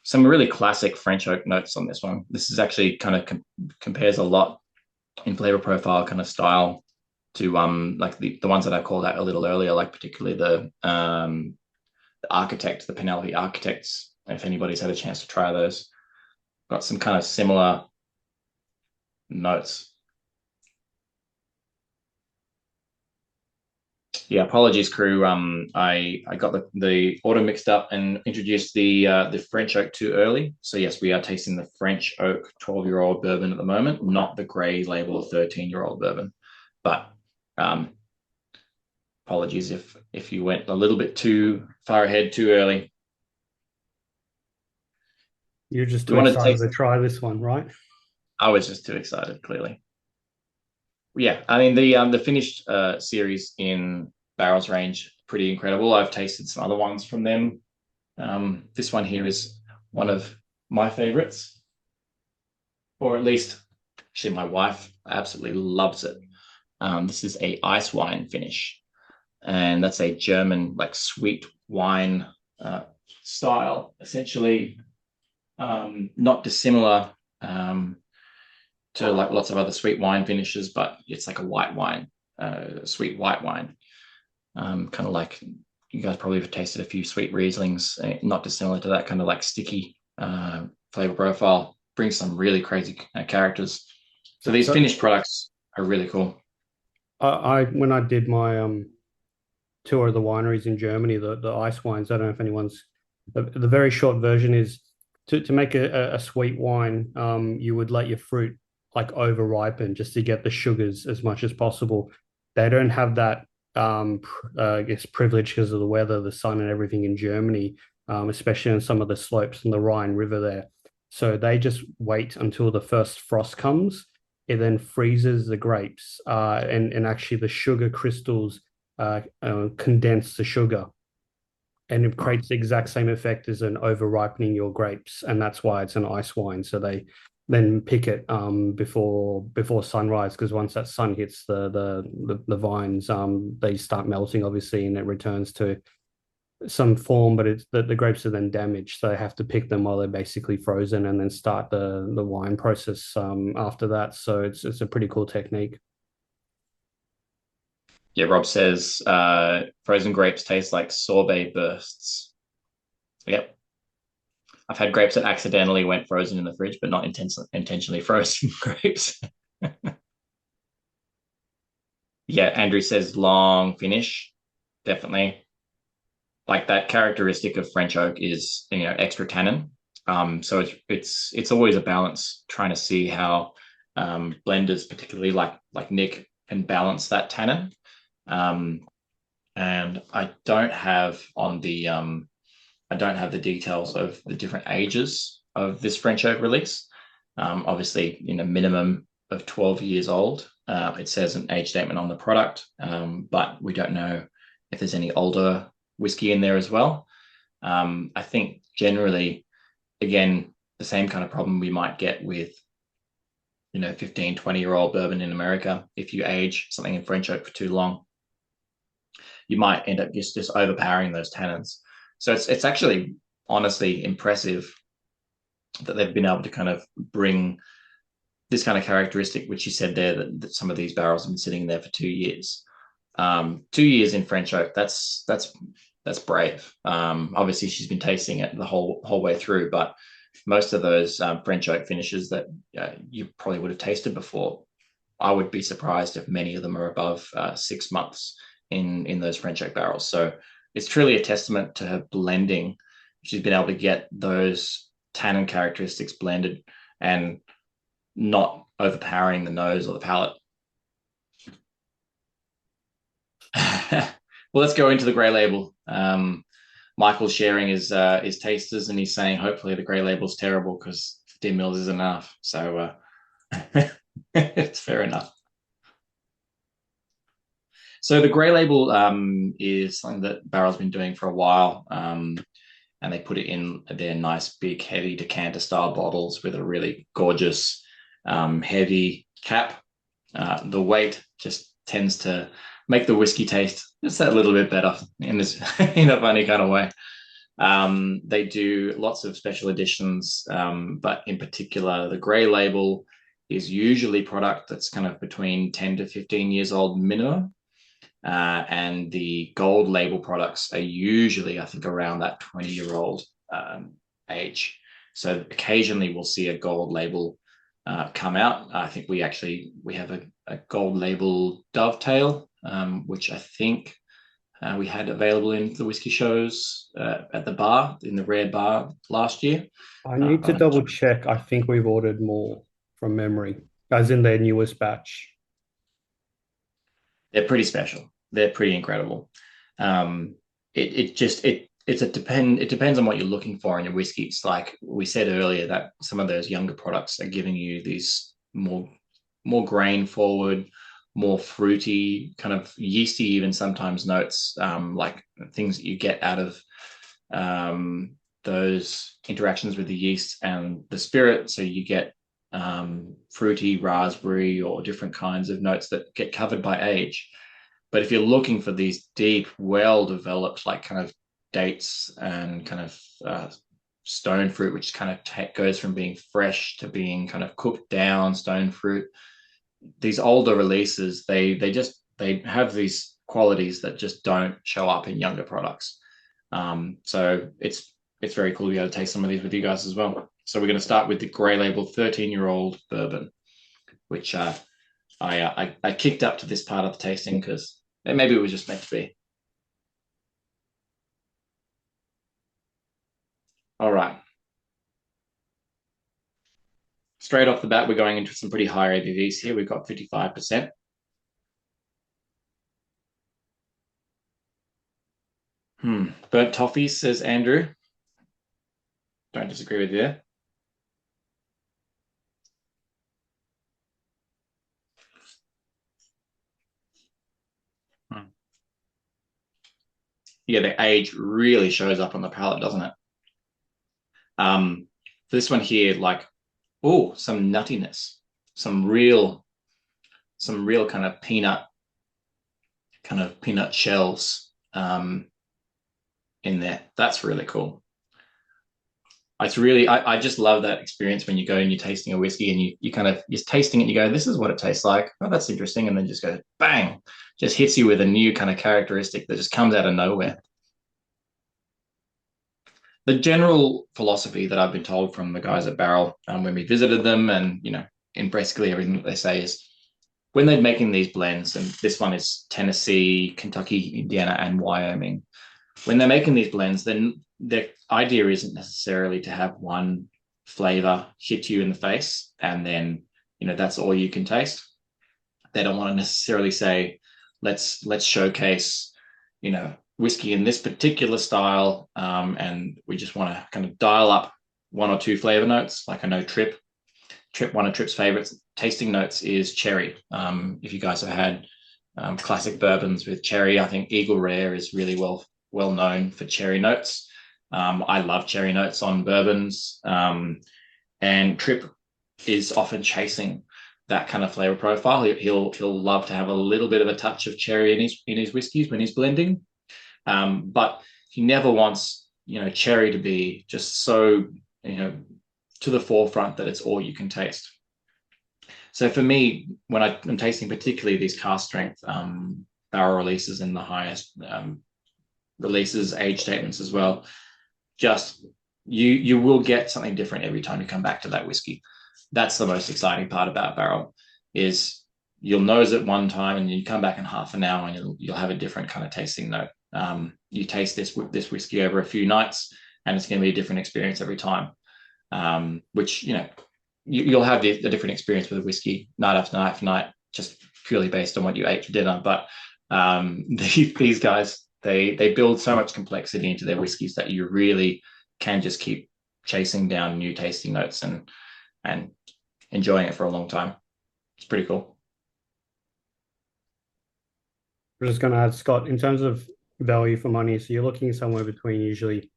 Some really classic French oak notes on this one. This is actually kind of compares a lot in flavor profile kind of style to like the ones that I called out a little earlier, like particularly the Architect, the Penelope Architects. If anybody's had a chance to try those, got some kind of similar notes. Yeah, apologies, crew. I got the order mixed up and introduced the French oak too early. So yes, we are tasting the French oak 12-year-old bourbon at the moment, not the grey label 13-year-old bourbon. But apologies if you went a little bit too far ahead too early. You're just too excited to try this one, right? I was just too excited, clearly. Yeah, I mean the finished series in Barrel's range, pretty incredible. I've tasted some other ones from them. This one here is one of my favorites, or at least actually my wife absolutely loves it. This is a ice wine finish, and that's a German like sweet wine style, essentially not dissimilar to like lots of other sweet wine finishes, but it's like a white wine, sweet white wine. Kind of like you guys probably have tasted a few sweet Rieslings, not dissimilar to that kind of like sticky flavor profile. Brings some really crazy characters. So these finished products are really cool. When I did my tour of the wineries in Germany, the ice wines, I don't know if anyone's the very short version is to make a sweet wine, you would let your fruit like over ripen just to get the sugars as much as possible. They don't have that I guess privilege because of the weather, the sun and everything in Germany, especially on some of the slopes in the Rhine River there. So they just wait until the first frost comes. It then freezes the grapes and actually the sugar crystals condense the sugar. And it creates the exact same effect as an over ripening your grapes. And that's why it's an ice wine. So they then pick it before sunrise, because once that sun hits the vines, they start melting obviously, and it returns to some form, but it's the grapes are then damaged, so they have to pick them while they're basically frozen and then start the wine process after that. So it's a pretty cool technique. Yeah, Rob says frozen grapes taste like sorbet bursts. Yep. I've had grapes that accidentally went frozen in the fridge, but not intentionally frozen grapes. Yeah, Andrew says long finish. definitely. Like that characteristic of French oak is, extra tannin. So it's always a balance trying to see how blenders, particularly like Nic, can balance that tannin. And I don't have the details of the different ages of this French oak release. Obviously, minimum of 12 years old. It says an age statement on the product, but we don't know if there's any older whiskey in there as well. I think generally, again, the same kind of problem we might get with 15, 20-year-old bourbon in America. If you age something in French oak for too long, you might end up just overpowering those tannins. So it's actually honestly impressive that they've been able to kind of bring this kind of characteristic, which you said there, that some of these barrels have been sitting there for 2 years. 2 years in French oak, that's brave. Obviously, she's been tasting it the whole way through, but most of those French oak finishes that you probably would have tasted before, I would be surprised if many of them are above 6 months in those French oak barrels. So it's truly a testament to her blending. She's been able to get those tannin characteristics blended and not overpowering the nose or the palate. Well, let's go into the grey label. Michael's sharing his tasters, and he's saying hopefully the grey label's terrible because 15 mils is enough. So it's fair enough. So the grey label is something that Barrell's been doing for a while, and they put it in their nice big heavy decanter style bottles with a really gorgeous heavy cap. The weight just tends to make the whiskey taste just that little bit better in a funny kind of way. They do lots of special editions, but in particular, the grey label is usually product that's kind of between 10 to 15 years old minimum. And the gold label products are usually, I think, around that 20-year-old age. So occasionally we'll see a gold label come out. I think we have a gold label dovetail, which I think we had available in the whiskey shows at the bar, in the Rare Bar last year. I need to double check. I think we've ordered more from memory, as in their newest batch. They're pretty special. They're pretty incredible. It depends on what you're looking for in your whiskeys. Like we said earlier, that some of those younger products are giving you these more grain forward, more fruity, kind of yeasty, even sometimes notes, like things that you get out of those interactions with the yeast and the spirit. So you get fruity raspberry or different kinds of notes that get covered by age. But if you're looking for these deep, well-developed, like kind of dates and kind of stone fruit, which kind of goes from being fresh to being kind of cooked down stone fruit, these older releases, they have these qualities that just don't show up in younger products. So it's very cool to be able to taste some of these with you guys as well. So we're going to start with the grey label 13-year-old bourbon, which I kicked up to this part of the tasting because maybe it was just meant to be. All right. Straight off the bat, we're going into some pretty high ABVs here. We've got 55%. Burnt toffee, says Andrew. Don't disagree with you there. Yeah, the age really shows up on the palate, doesn't it? This one here, like, some nuttiness, some real kind of peanut shells in there. That's really cool. I just love that experience when you go and you're tasting a whiskey and you're tasting it and you go, this is what it tastes like. Oh, that's interesting. And then just go, bang, just hits you with a new kind of characteristic that just comes out of nowhere. The general philosophy that I've been told from the guys at Barrell when we visited them and, in basically everything that they say is when they're making these blends, and this one is Tennessee, Kentucky, Indiana, and Wyoming. When they're making these blends, then the idea isn't necessarily to have one flavor hit you in the face and then, that's all you can taste. They don't want to necessarily say, let's showcase, whiskey in this particular style, and we just want to kind of dial up one or two flavor notes. Like I know one of Trip's favorites tasting notes is cherry. If you guys have had classic bourbons with cherry, I think Eagle Rare is really well known for cherry notes. I love cherry notes on bourbons, and Trip is often chasing that kind of flavor profile. He'll love to have a little bit of a touch of cherry in his whiskeys when he's blending, but he never wants cherry to be just so to the forefront that it's all you can taste. So for me, when I'm tasting particularly these cask strength barrel releases and the highest releases, age statements as well, just you will get something different every time you come back to that whiskey. That's the most exciting part about barrel, is you'll nose it one time and you come back in half an hour and you'll have a different kind of tasting note. You taste this whiskey over a few nights and it's going to be a different experience every time. Which you'll have a different experience with a whiskey night after night after night, just purely based on what you ate for dinner. But these guys, they build so much complexity into their whiskeys that you really can just keep chasing down new tasting notes and enjoying it for a long time. It's pretty cool. I'm just going to add, Scott, in terms of value for money, so you're looking somewhere between usually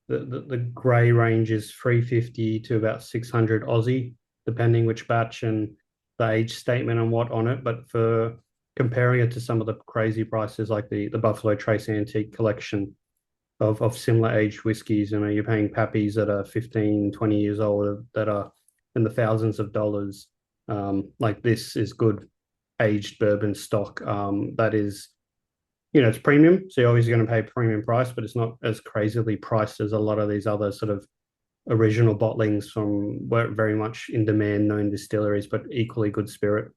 the grey range is 350 to about 600 Aussie, depending which batch and the age statement and what on it. But for comparing it to some of the crazy prices like the Buffalo Trace Antique collection of similar aged whiskies, you're paying pappies that are 15, 20 years old that are in the thousands of dollars. Like this is good aged bourbon stock that is, it's premium, so you're always going to pay premium price, but it's not as crazily priced as a lot of these other sort of original bottlings from very much in demand known distilleries, but equally good spirit.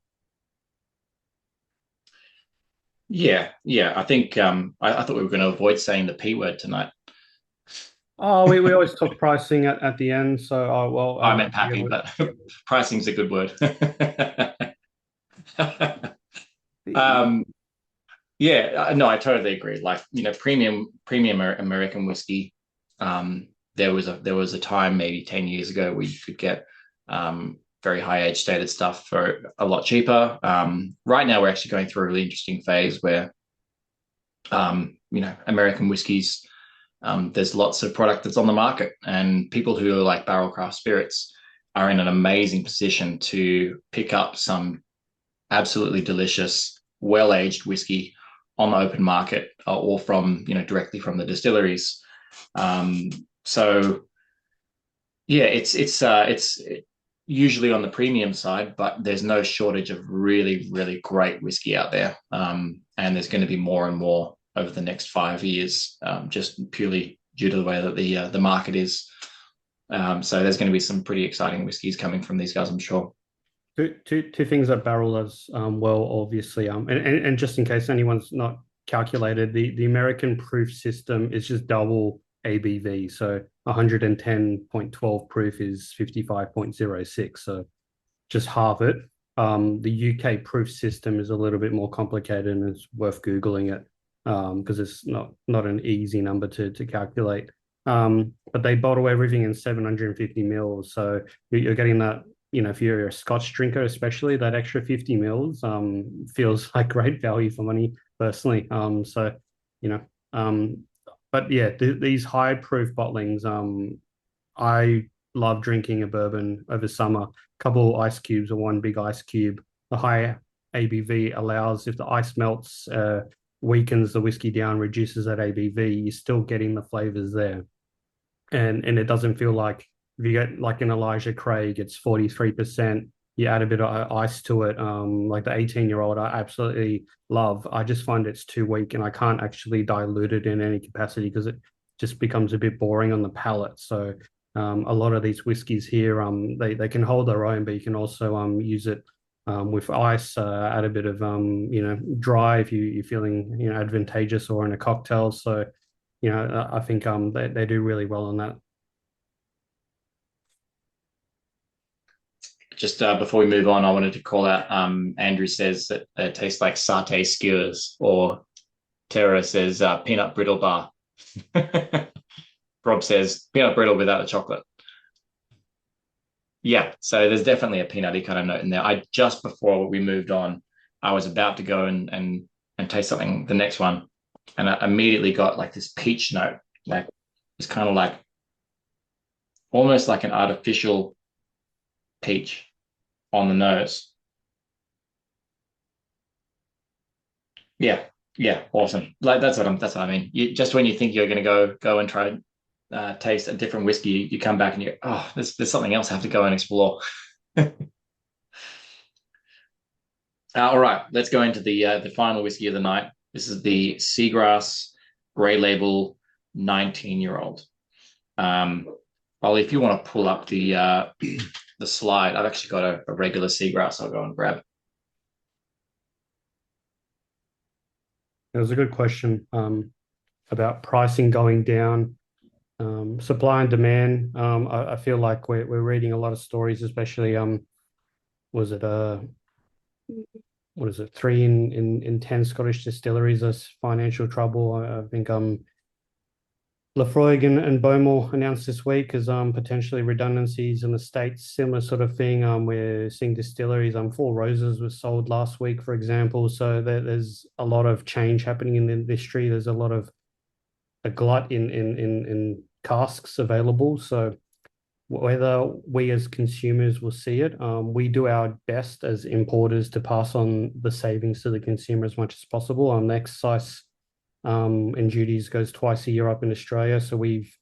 Yeah. I think I thought we were going to avoid saying the P word tonight. Oh, we always talk pricing at the end, so well. I meant pappy, but pricing's a good word. Yeah, no, I totally agree. Like, premium American whiskey. There was a time maybe 10 years ago where you could get very high age stated stuff for a lot cheaper. Right now we're actually going through a really interesting phase where American whiskeys, there's lots of product that's on the market, and people who are like Barrell Craft Spirits are in an amazing position to pick up some absolutely delicious, well-aged whiskey on the open market or from, directly from the distilleries. So yeah, it's usually on the premium side, but there's no shortage of really, really great whiskey out there. And there's going to be more and more over the next 5 years, just purely due to the way that the market is. So there's going to be some pretty exciting whiskeys coming from these guys, I'm sure. Two things that Barrell does well, obviously, and just in case anyone's not calculated, the American proof system is just double ABV. So 110.12 proof is 55.06. So just halve it. The UK proof system is a little bit more complicated, and it's worth Googling it because it's not an easy number to calculate. But they bottle everything in 750 mils. So you're getting that. If you're a Scotch drinker, especially, that extra 50 mils feels like great value for money, personally. But yeah, these high proof bottlings, I love drinking a bourbon over summer. A couple ice cubes or one big ice cube. The high ABV allows, if the ice melts, weakens the whiskey down, reduces that ABV, you're still getting the flavors there. And it doesn't feel like, if you get like an Elijah Craig, it's 43%. You add a bit of ice to it. Like the 18-year-old, I absolutely love. I just find it's too weak, and I can't actually dilute it in any capacity because it just becomes a bit boring on the palate. So a lot of these whiskeys here, they can hold their own, but you can also use it with ice, add a bit of dry if you're feeling advantageous, or in a cocktail. So I think they do really well on that. Just before we move on, I wanted to call out Andrew says that it tastes like satay skewers, or Tara says peanut brittle bar. Rob says peanut brittle without the chocolate. Yeah, so there's definitely a peanutty kind of note in there. Just before we moved on, I was about to go and taste something, the next one, and I immediately got like this peach note. Like it's kind of like almost like an artificial peach on the nose. Yeah, awesome. Like that's what I mean. Just when you think you're going to go and try to taste a different whiskey, you come back and you there's something else I have to go and explore. All right, let's go into the final whiskey of the night. This is the Seagrass Grey Label 19-year-old. Ollie, if you want to pull up the slide, I've actually got a regular Seagrass I'll go and grab. It was a good question about pricing going down, supply and demand. I feel like we're reading a lot of stories, especially was it what is it, 3 in 10 Scottish distilleries are financial trouble. I think Laphroaig and Bowmore announced this week as potentially redundancies in the States, similar sort of thing. We're seeing distilleries. Four Roses was sold last week, for example. So there's a lot of change happening in the industry. There's a lot of a glut in casks available. So whether we as consumers will see it, we do our best as importers to pass on the savings to the consumer as much as possible. The excise and duties goes twice a year up in Australia. So we've,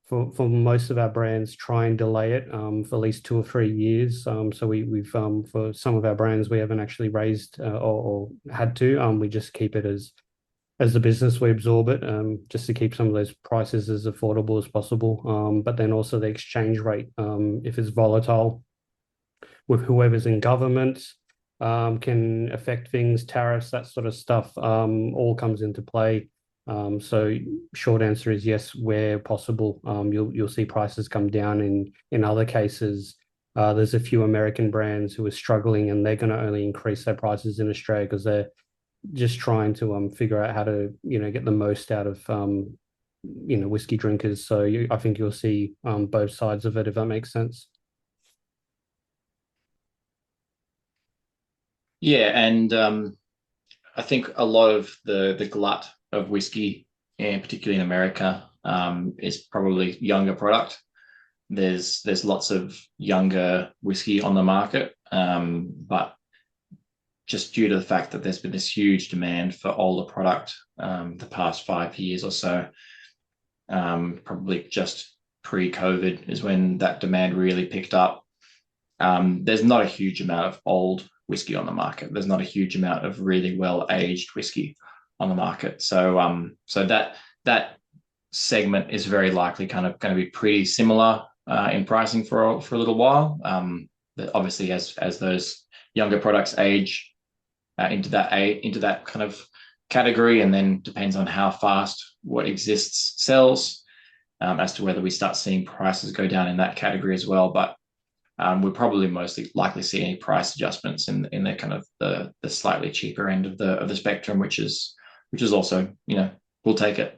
for most of our brands, try and delay it for at least 2 or 3 years. So we've for some of our brands, we haven't actually raised or had to. We just keep it as a business, we absorb it just to keep some of those prices as affordable as possible. But then also the exchange rate, if it's volatile with whoever's in government, can affect things, tariffs, that sort of stuff, all comes into play. So short answer is yes, where possible, you'll see prices come down. In other cases, there's a few American brands who are struggling, and they're going to only increase their prices in Australia because they're just trying to figure out how to get the most out of whiskey drinkers. So I think you'll see both sides of it, if that makes sense. Yeah, and I think a lot of the glut of whiskey, and particularly in America, is probably younger product. There's lots of younger whiskey on the market, but just due to the fact that there's been this huge demand for older product the past 5 years or so, probably just pre-COVID is when that demand really picked up. There's not a huge amount of old whiskey on the market. There's not a huge amount of really well-aged whiskey on the market. So that segment is very likely kind of going to be pretty similar in pricing for a little while. Obviously, as those younger products age into that kind of category, and then depends on how fast what exists sells, as to whether we start seeing prices go down in that category as well. But we'll probably mostly likely see any price adjustments in the kind of the slightly cheaper end of the spectrum, which is also, we'll take it.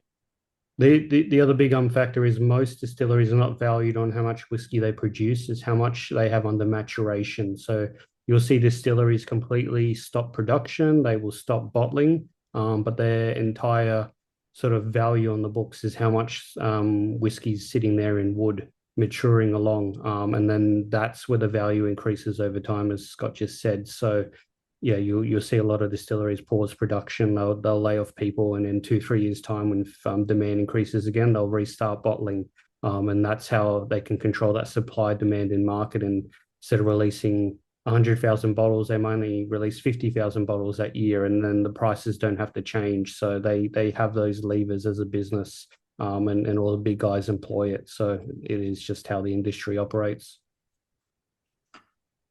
The other big factor is most distilleries are not valued on how much whiskey they produce, is how much they have under maturation. So you'll see distilleries completely stop production, they will stop bottling, but their entire sort of value on the books is how much whiskey's sitting there in wood, maturing along. And then that's where the value increases over time, as Scott just said. So yeah, you'll see a lot of distilleries pause production. They'll lay off people, and in 2-3 years' time, when demand increases again, they'll restart bottling. And that's how they can control that supply demand in market. And instead of releasing 100,000 bottles, they might only release 50,000 bottles that year, and then the prices don't have to change. So they have those levers as a business, and all the big guys employ it. So it is just how the industry operates.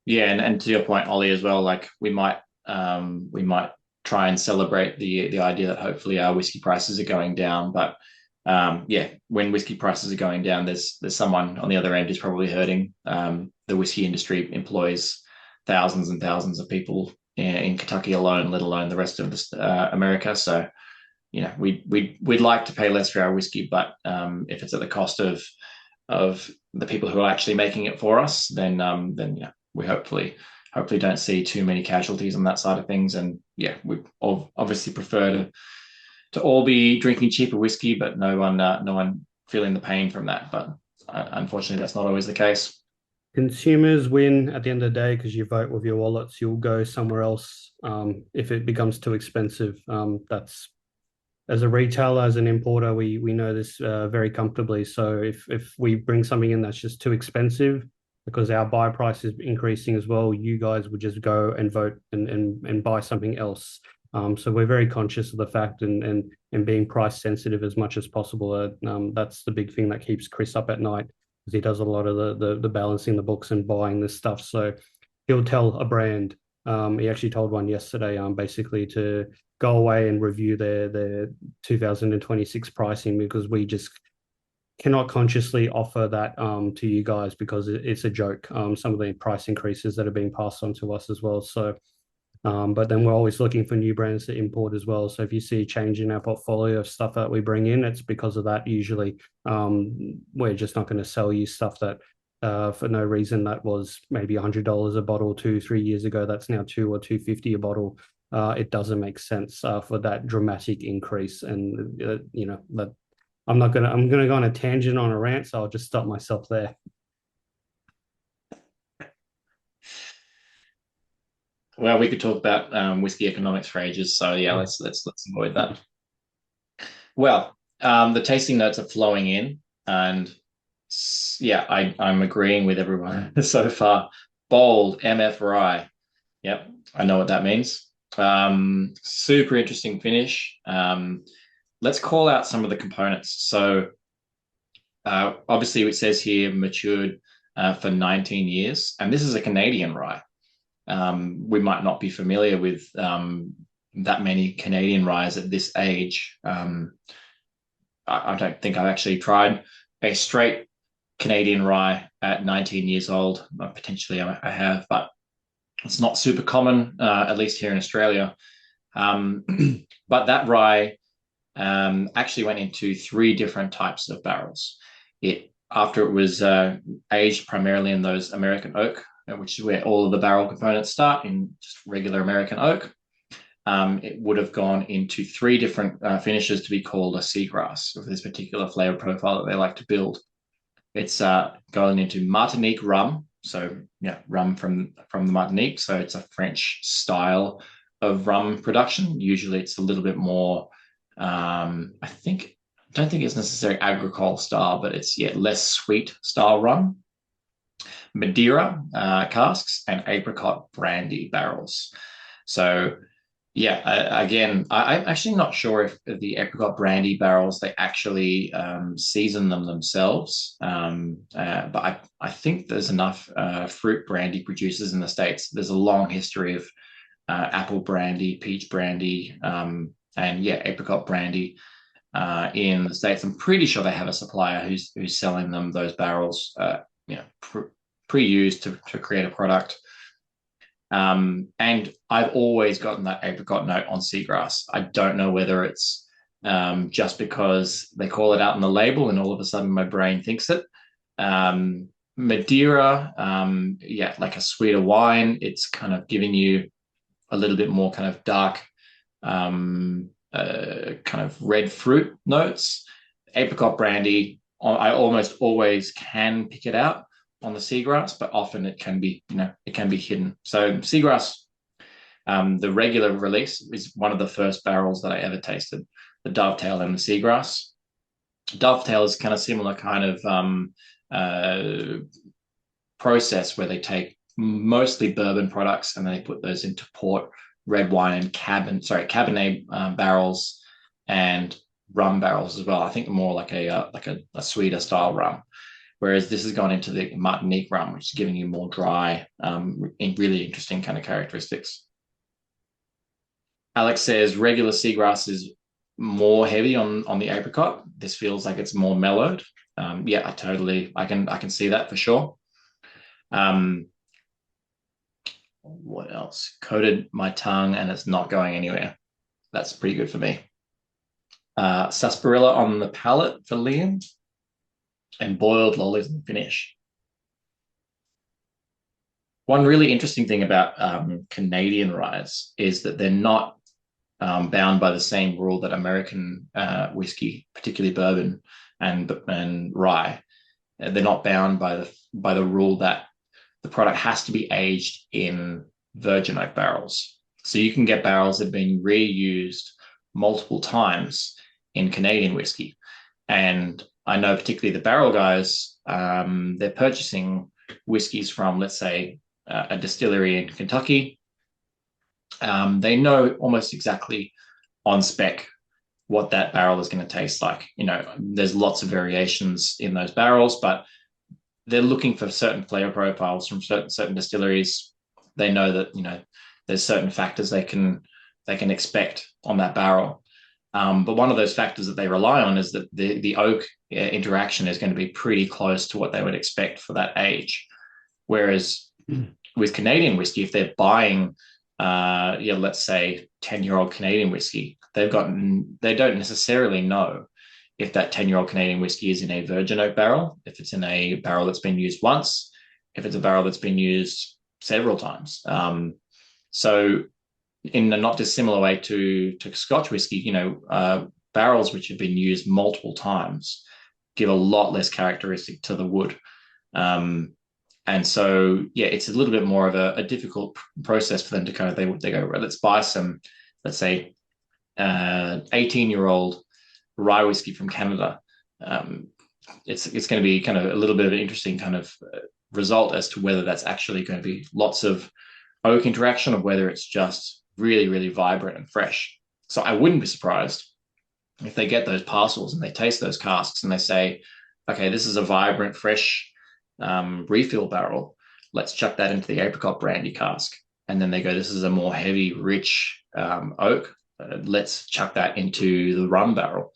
Yeah, and to your point, Ollie, as well, like we might try and celebrate the idea that hopefully our whiskey prices are going down. But yeah, when whiskey prices are going down, there's someone on the other end who's probably hurting. The whiskey industry employs thousands and thousands of people in Kentucky alone, let alone the rest of America. So we'd like to pay less for our whiskey, but if it's at the cost of the people who are actually making it for us, then yeah, we hopefully don't see too many casualties on that side of things. And yeah, we obviously prefer to all be drinking cheaper whiskey, but no one feeling the pain from that. But unfortunately, that's not always the case. Consumers win at the end of the day because you vote with your wallets. You'll go somewhere else if it becomes too expensive. That's as a retailer, as an importer, we know this very comfortably. So if we bring something in that's just too expensive because our buy price is increasing as well, you guys would just go and vote and buy something else. So we're very conscious of the fact and being price sensitive as much as possible. That's the big thing that keeps Chris up at night, because he does a lot of the balancing the books and buying this stuff. So he'll tell a brand. He actually told one yesterday, basically to go away and review their 2026 pricing, because we just cannot consciously offer that to you guys because it's a joke. Some of the price increases that are being passed on to us as well. So, but then we're always looking for new brands to import as well. So if you see a change in our portfolio of stuff that we bring in, it's because of that. Usually, we're just not going to sell you stuff that for no reason that was maybe $100 a bottle 2-3 years ago. That's now $2 or $2.50 a bottle. It doesn't make sense for that dramatic increase. And that I'm gonna go on a tangent on a rant, so I'll just stop myself there. Well, we could talk about whiskey economics for ages. So yeah, let's avoid that. Well, the tasting notes are flowing in, and yeah, I'm agreeing with everyone so far. Bold MF rye. Yep, I know what that means. Super interesting finish. Let's call out some of the components. So obviously it says here matured for 19 years, and this is a Canadian rye. We might not be familiar with that many Canadian ryes at this age. I don't think I've actually tried a straight Canadian rye at 19 years old. Potentially I have, but it's not super common, at least here in Australia. But that rye actually went into 3 different types of barrels. After it was aged primarily in those American oak, which is where all of the barrel components start, in just regular American oak. It would have gone into 3 different finishes to be called a seagrass of this particular flavor profile that they like to build. It's going into Martinique rum, so yeah, rum from the Martinique. So it's a French style of rum production. Usually, it's a little bit more. I don't think it's necessarily agricole style, but it's less sweet style rum. Madeira casks and apricot brandy barrels. So yeah, again, I'm actually not sure if the apricot brandy barrels, they actually season them themselves. But I think there's enough fruit brandy producers in the States. There's a long history of apple brandy, peach brandy, and yeah, apricot brandy in the States. I'm pretty sure they have a supplier who's selling them those barrels, pre-used to create a product. And I've always gotten that apricot note on seagrass. I don't know whether it's just because they call it out in the label and all of a sudden my brain thinks it. Madeira, like a sweeter wine. It's kind of giving you a little bit more kind of dark, kind of red fruit notes. Apricot brandy, I almost always can pick it out on the seagrass, but often it can be hidden. So seagrass, the regular release is one of the first barrels that I ever tasted, the Dovetail and the seagrass. Dovetail is kind of similar kind of process where they take mostly bourbon products and they put those into port, red wine, and Cabernet barrels and rum barrels as well. I think more like a sweeter style rum. whereas this has gone into the Martinique rum, which is giving you more dry, really interesting kind of characteristics. Alex says regular Seagrass is more heavy on the apricot. This feels like it's more mellowed. Yeah, I can see that for sure. What else? Coated my tongue and it's not going anywhere. That's pretty good for me. Sarsaparilla on the palate for Liam, and boiled lollies in the finish. One really interesting thing about Canadian ryes is that they're not bound by the same rule that American whiskey, particularly bourbon and rye, they're not bound by the rule that the product has to be aged in virgin oak barrels. So you can get barrels that have been reused multiple times in Canadian whiskey. And I know particularly the barrel guys, they're purchasing whiskeys from, let's say, a distillery in Kentucky. They know almost exactly on spec what that barrel is going to taste like. There's lots of variations in those barrels, but they're looking for certain flavor profiles from certain distilleries. They know that there's certain factors they can expect on that barrel. But one of those factors that they rely on is that the oak interaction is going to be pretty close to what they would expect for that age. Whereas with Canadian whiskey, if they're buying, let's say 10-year-old Canadian whiskey, they don't necessarily know if that 10-year-old Canadian whiskey is in a virgin oak barrel, if it's in a barrel that's been used once, if it's a barrel that's been used several times. So in a not dissimilar way to Scotch whiskey, barrels which have been used multiple times give a lot less characteristic to the wood. And so, yeah, it's a little bit more of a difficult process for them to kind of, they go, right, let's buy some, let's say, 18-year-old rye whiskey from Canada. It's going to be kind of a little bit of an interesting kind of result as to whether that's actually going to be lots of oak interaction or whether it's just really, really vibrant and fresh. So I wouldn't be surprised if they get those parcels and they taste those casks and they say, okay, this is a vibrant, fresh refill barrel. Let's chuck that into the apricot brandy cask. And then they go, this is a more heavy, rich oak. Let's chuck that into the rum barrel.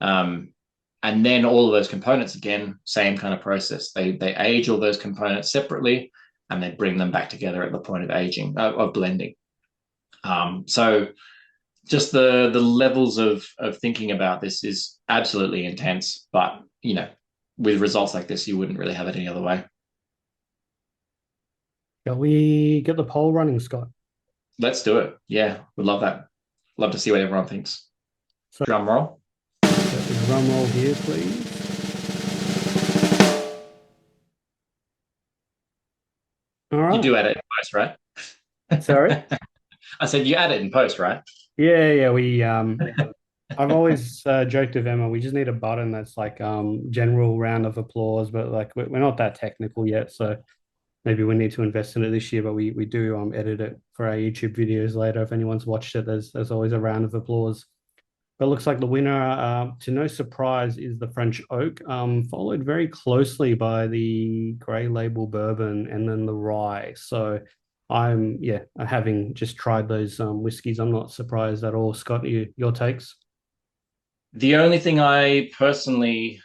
And then all of those components, again, same kind of process. They age all those components separately and they bring them back together at the point of aging, of blending. So just the levels of thinking about this is absolutely intense, but with results like this, you wouldn't really have it any other way. Shall we get the poll running, Scott? Let's do it. Yeah, we'd love that. Love to see what everyone thinks. So, drum roll. Drum roll here, please. All right. You do edit in post, right? Sorry? I said you add it in post, right? Yeah. We I've always joked with Emma, we just need a button that's like general round of applause, but like we're not that technical yet, so maybe we need to invest in it this year. But we do edit it for our YouTube videos later. If anyone's watched it, there's always a round of applause. But it looks like the winner, to no surprise, is the French Oak, followed very closely by the Grey Label Bourbon and then the Rye. So having just tried those whiskies, I'm not surprised at all. Scott, your takes? The only thing I personally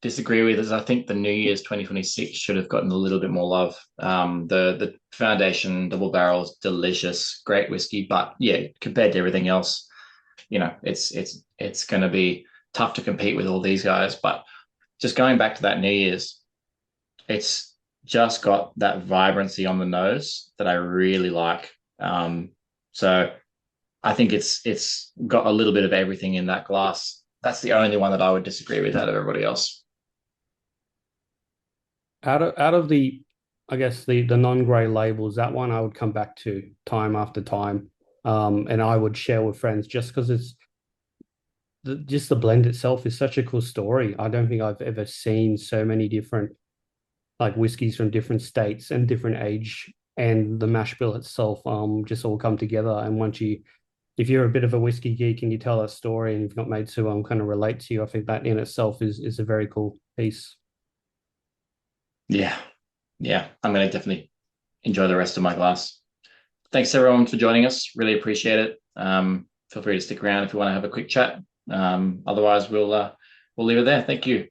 disagree with is I think the New Year's 2026 should have gotten a little bit more love. The Foundation Double Barrel is delicious, great whiskey, but yeah, compared to everything else, it's going to be tough to compete with all these guys. But just going back to that New Year's, it's just got that vibrancy on the nose that I really like. So I think it's got a little bit of everything in that glass. That's the only one that I would disagree with out of everybody else. Out of the, I guess the non-grey labels, that one I would come back to time after time, and I would share with friends just because it's just the blend itself is such a cool story. I don't think I've ever seen so many different like whiskeys from different states and different age, and the mash bill itself just all come together. And if you're a bit of a whiskey geek and you tell that story and you've got mates who kind of relate to you, I think that in itself is a very cool piece. Yeah, yeah. I'm going to definitely enjoy the rest of my glass. Thanks everyone for joining us. Really appreciate it. Feel free to stick around if you want to have a quick chat. Otherwise, we'll leave it there. Thank you.